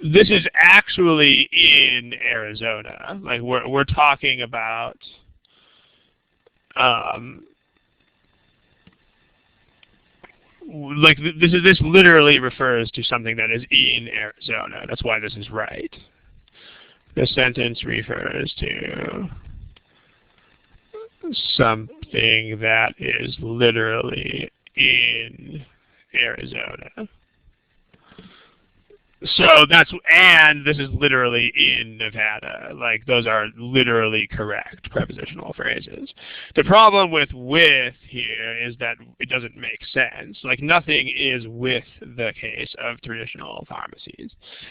this is actually in Arizona. Like, we're talking about like, this literally refers to something that is in Arizona. That's why this is right. This sentence refers to something that is literally in Arizona. So and this is literally in Nevada. Like, those are literally correct prepositional phrases. The problem with here is that it doesn't make sense. Like, nothing is with the case of traditional pharmacies.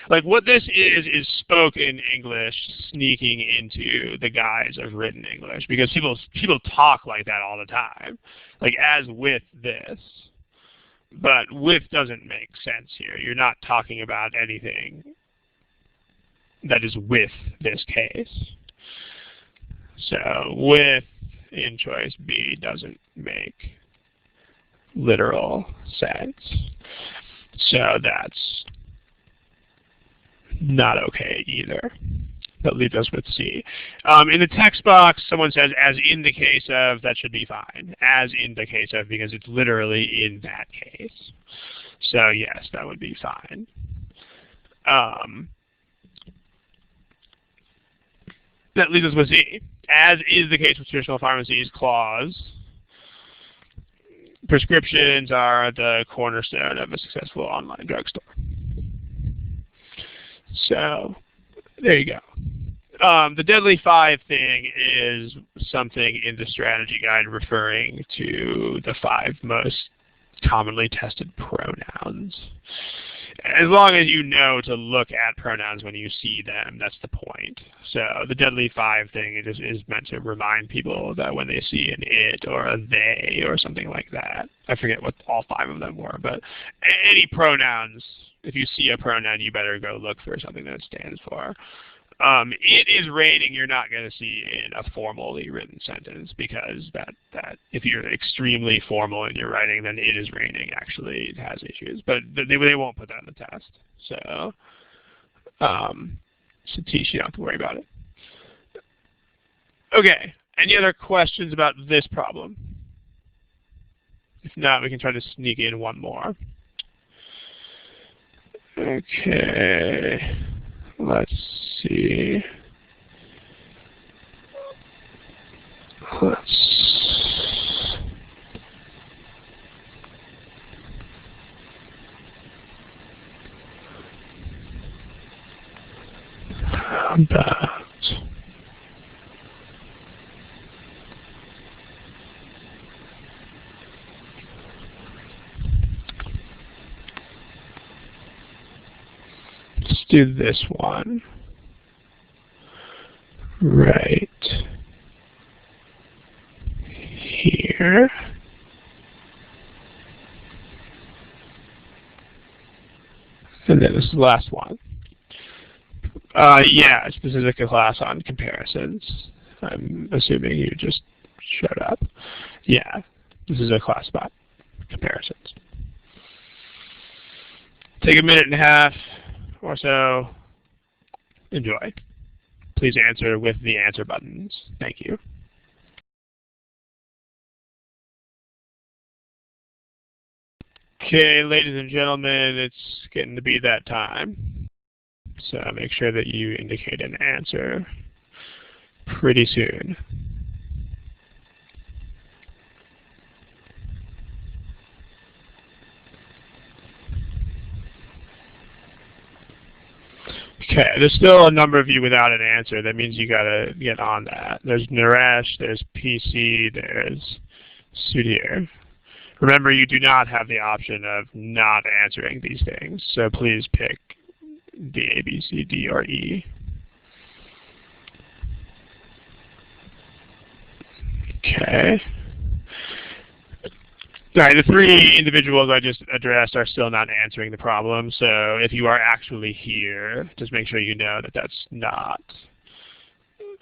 Like, what this is spoken English sneaking into the guise of written English, because people talk like that all the time. Like, as with this. But with doesn't make sense here. You're not talking about anything that is with this case. So with in choice B doesn't make literal sense. So that's not okay either. That leaves us with C. In the text box, someone says, as in the case of, that should be fine. As in the case of, because it's literally in that case. So yes, that would be fine. That leaves us with Z. As is the case with traditional pharmacies clause, prescriptions are the cornerstone of a successful online drugstore. So there you go. The Deadly Five thing is something in the strategy guide referring to the 5 most commonly tested pronouns. As long as you know to look at pronouns when you see them, that's the point. So the Deadly Five thing is meant to remind people that when they see an it or a they or something like that, I forget what all 5 of them were, but any pronouns, if you see a pronoun, you better go look for something that it stands for. It is raining, you're not going to see in a formally written sentence, because that if you're extremely formal in your writing, then it is raining actually has issues. But they won't put that on the test. So, Satish, you don't have to worry about it. Okay, any other questions about this problem? If not, we can try to sneak in one more. Okay. Let's see. How about let's do this one. Right here. And then this is the last one. Yeah, this is a class on comparisons. I'm assuming you just showed up. Yeah, this is a class about comparisons. Take a minute and a half or so. Enjoy. Please answer with the answer buttons. Thank you. Okay, ladies and gentlemen, it's getting to be that time. So make sure that you indicate an answer pretty soon. Okay, there's still a number of you without an answer. That means you gotta get on that. There's Naresh, there's PC, there's Sudhir. Remember, you do not have the option of not answering these things, so please pick the A, B, C, D, or E. Okay. All right, the 3 individuals I just addressed are still not answering the problem, so if you are actually here, just make sure you know that that's not.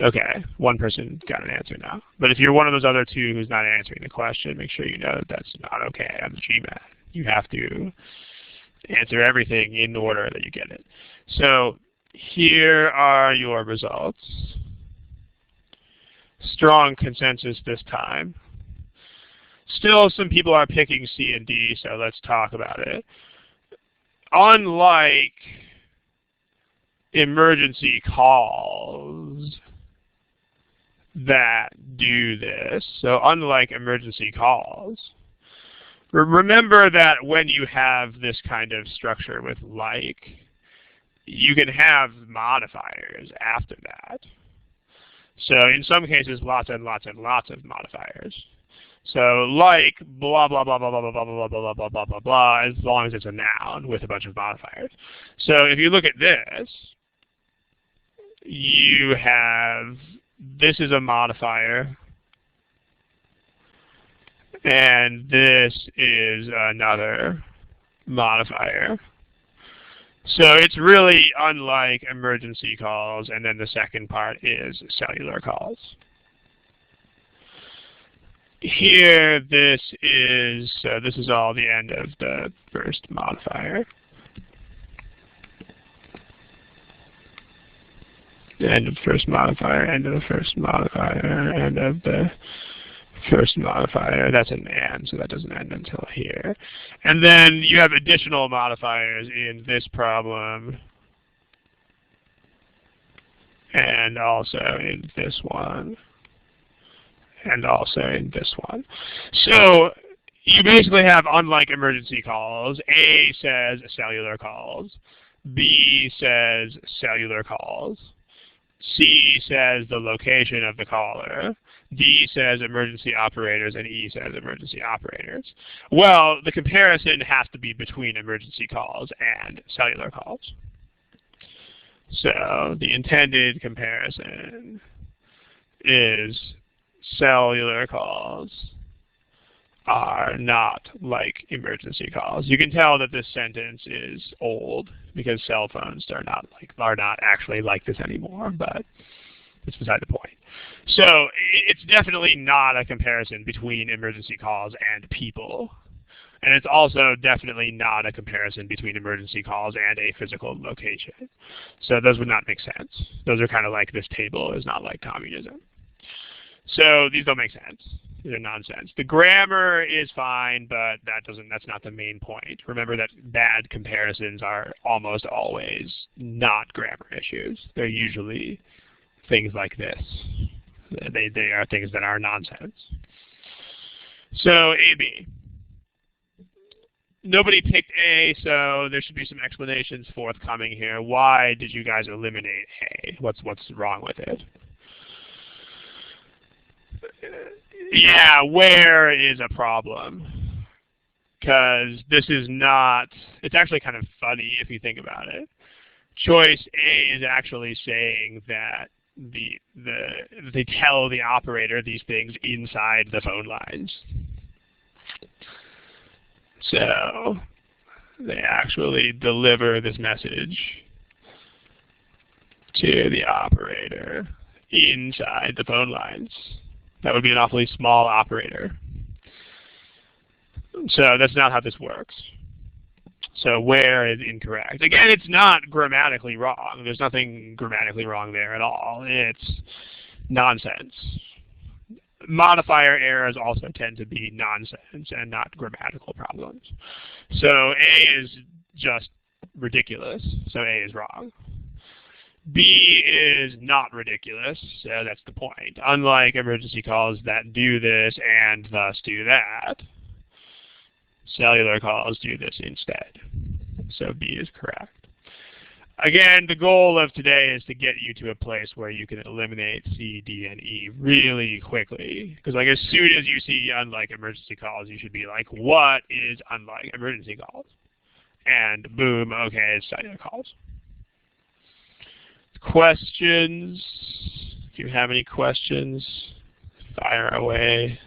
Okay, 1 person got an answer now. But if you're one of those other 2 who's not answering the question, make sure you know that that's not okay on the GMAT. You have to answer everything in order that you get it. So here are your results. Strong consensus this time. Still, some people are picking C and D, so let's talk about it. Unlike emergency calls that do this, so unlike emergency calls, remember that when you have this kind of structure with like, you can have modifiers after that. So in some cases, lots and lots and lots of modifiers. So like blah blah blah blah blah blah blah blah blah blah blah blah blah, as long as it's a noun with a bunch of modifiers. So if you look at this, you have this is a modifier, and this is another modifier. So it's really unlike emergency calls, and then the second part is cellular calls. Here, this is all the end of the first modifier. The end of the first modifier, end of the first modifier, end of the first modifier. That's an and, so that doesn't end until here. And then you have additional modifiers in this problem, and also in this one, and also in this one. So you basically have, unlike emergency calls, A says cellular calls, B says cellular calls, C says the location of the caller, D says emergency operators, and E says emergency operators. Well, the comparison has to be between emergency calls and cellular calls. So the intended comparison is cellular calls are not like emergency calls. You can tell that this sentence is old because cell phones are not actually like this anymore, but it's beside the point. So it's definitely not a comparison between emergency calls and people. And it's also definitely not a comparison between emergency calls and a physical location. So those would not make sense. Those are kind of like this table is not like communism. So these don't make sense. These are nonsense. The grammar is fine, but that's not the main point. Remember that bad comparisons are almost always not grammar issues. They're usually things like this. They are things that are nonsense. So AB. Nobody picked A, so there should be some explanations forthcoming here. Why did you guys eliminate A? What's wrong with it? Yeah, where is a problem? Because this is not, it's actually kind of funny if you think about it. Choice A is actually saying that they tell the operator these things inside the phone lines. So they actually deliver this message to the operator inside the phone lines. That would be an awfully small operator. So that's not how this works. So where is incorrect? Again, it's not grammatically wrong. There's nothing grammatically wrong there at all. It's nonsense. Modifier errors also tend to be nonsense and not grammatical problems. So A is just ridiculous, so A is wrong. B is not ridiculous, so that's the point. Unlike emergency calls that do this and thus do that, cellular calls do this instead. So B is correct. Again, the goal of today is to get you to a place where you can eliminate C, D, and E really quickly. Because like as soon as you see unlike emergency calls, you should be like, what is unlike emergency calls? And boom, okay, it's cellular calls. Questions? If you have any questions, fire away.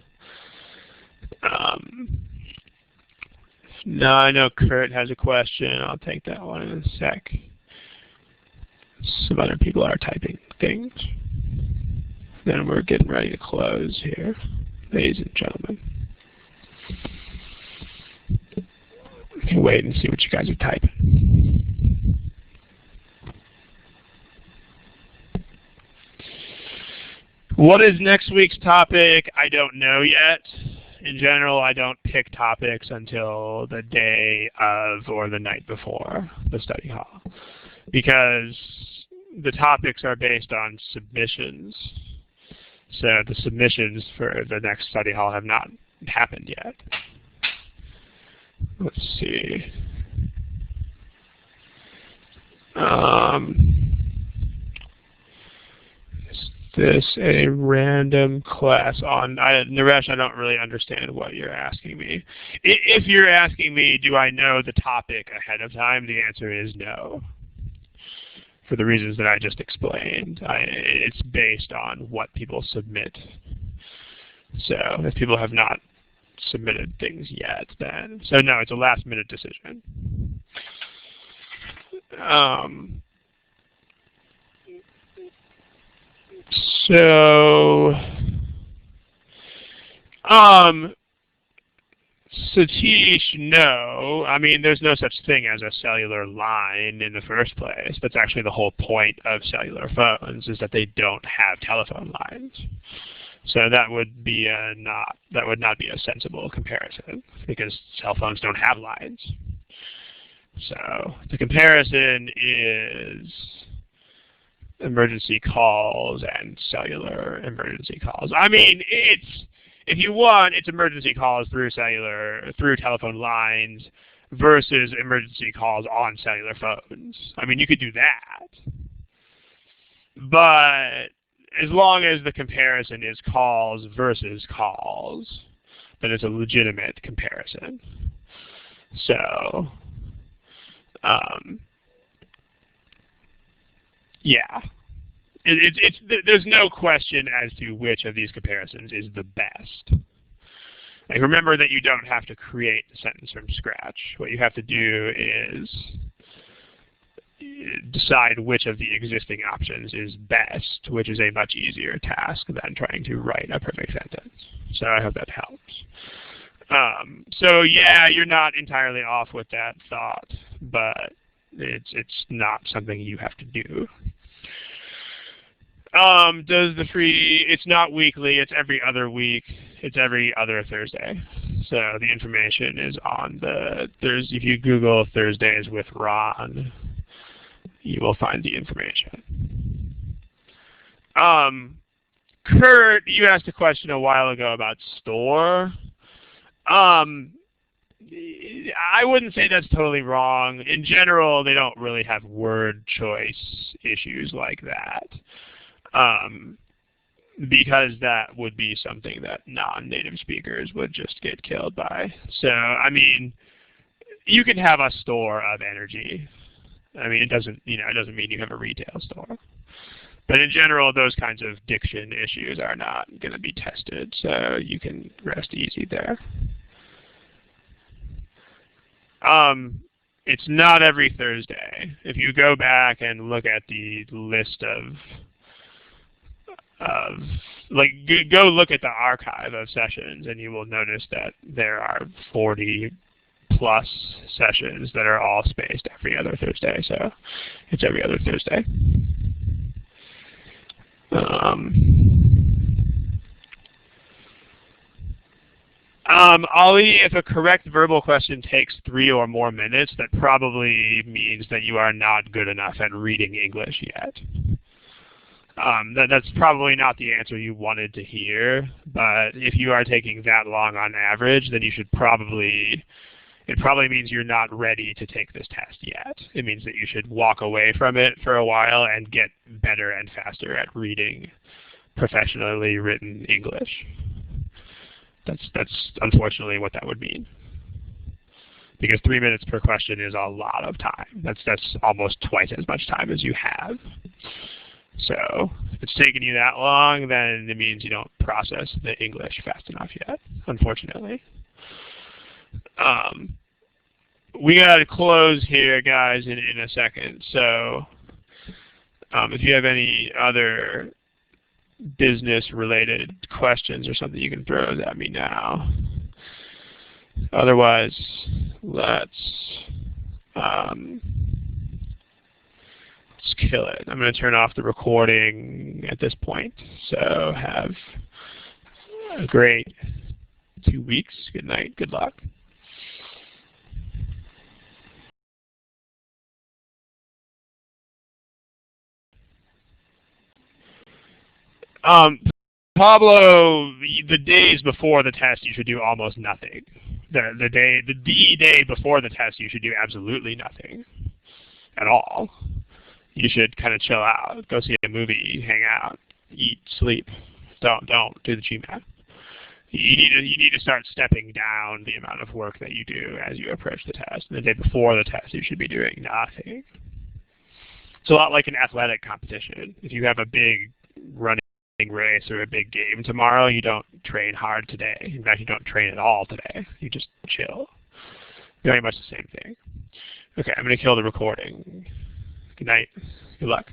No, I know Kurt has a question. I'll take that one in a sec. Some other people are typing things. Then we're getting ready to close here, ladies and gentlemen. You can wait and see what you guys are typing. What is next week's topic? I don't know yet. In general, I don't pick topics until the day of or the night before the study hall, because the topics are based on submissions. So the submissions for the next study hall have not happened yet. Let's see. Is this a random class on, Naresh, I don't really understand what you're asking me. If you're asking me, do I know the topic ahead of time, the answer is no. For the reasons that I just explained. It's based on what people submit. So if people have not submitted things yet, then, so no, it's a last minute decision. Satish, no. I mean, there's no such thing as a cellular line in the first place. That's actually the whole point of cellular phones, is that they don't have telephone lines. So that would be not be a sensible comparison, because cell phones don't have lines. So the comparison is emergency calls and cellular emergency calls. I mean, if you want, it's emergency calls through telephone lines versus emergency calls on cellular phones. I mean, you could do that. But as long as the comparison is calls versus calls, then it's a legitimate comparison. So, yeah. There's no question as to which of these comparisons is the best. Like, remember that you don't have to create the sentence from scratch. What you have to do is decide which of the existing options is best, which is a much easier task than trying to write a perfect sentence. So I hope that helps. So yeah, you're not entirely off with that thought, but it's not something you have to do. It's not weekly, it's every other week, it's every other Thursday. So the information is on if you Google Thursdays with Ron, you will find the information. Kurt, you asked a question a while ago about store. I wouldn't say that's totally wrong. In general, they don't really have word choice issues like that. Because that would be something that non-native speakers would just get killed by. So, I mean, you can have a store of energy. I mean, it doesn't mean you have a retail store. But in general, those kinds of diction issues are not going to be tested, so you can rest easy there. It's not every Thursday. If you go back and look at the list go look at the archive of sessions, and you will notice that there are 40 plus sessions that are all spaced every other Thursday. So it's every other Thursday. Ollie, if a correct verbal question takes 3 or more minutes, that probably means that you are not good enough at reading English yet. That's probably not the answer you wanted to hear, but if you are taking that long on average, then it probably means you're not ready to take this test yet. It means that you should walk away from it for a while and get better and faster at reading professionally written English. That's unfortunately what that would mean. Because 3 minutes per question is a lot of time. That's almost twice as much time as you have. So if it's taking you that long, then it means you don't process the English fast enough yet, unfortunately. We got to close here, guys, in a second. So if you have any other business-related questions or something, you can throw those at me now. Otherwise, let's kill it. I'm going to turn off the recording at this point. So have a great 2 weeks. Good night. Good luck. Pablo, the days before the test, you should do almost nothing. The day before the test, you should do absolutely nothing at all. You should kind of chill out, go see a movie, hang out, eat, sleep. Don't do the GMAT. You need to start stepping down the amount of work that you do as you approach the test. And the day before the test, you should be doing nothing. It's a lot like an athletic competition. If you have a big running race or a big game tomorrow, you don't train hard today. In fact, you don't train at all today. You just chill. Very much the same thing. Okay, I'm going to kill the recording. Good night. Good luck.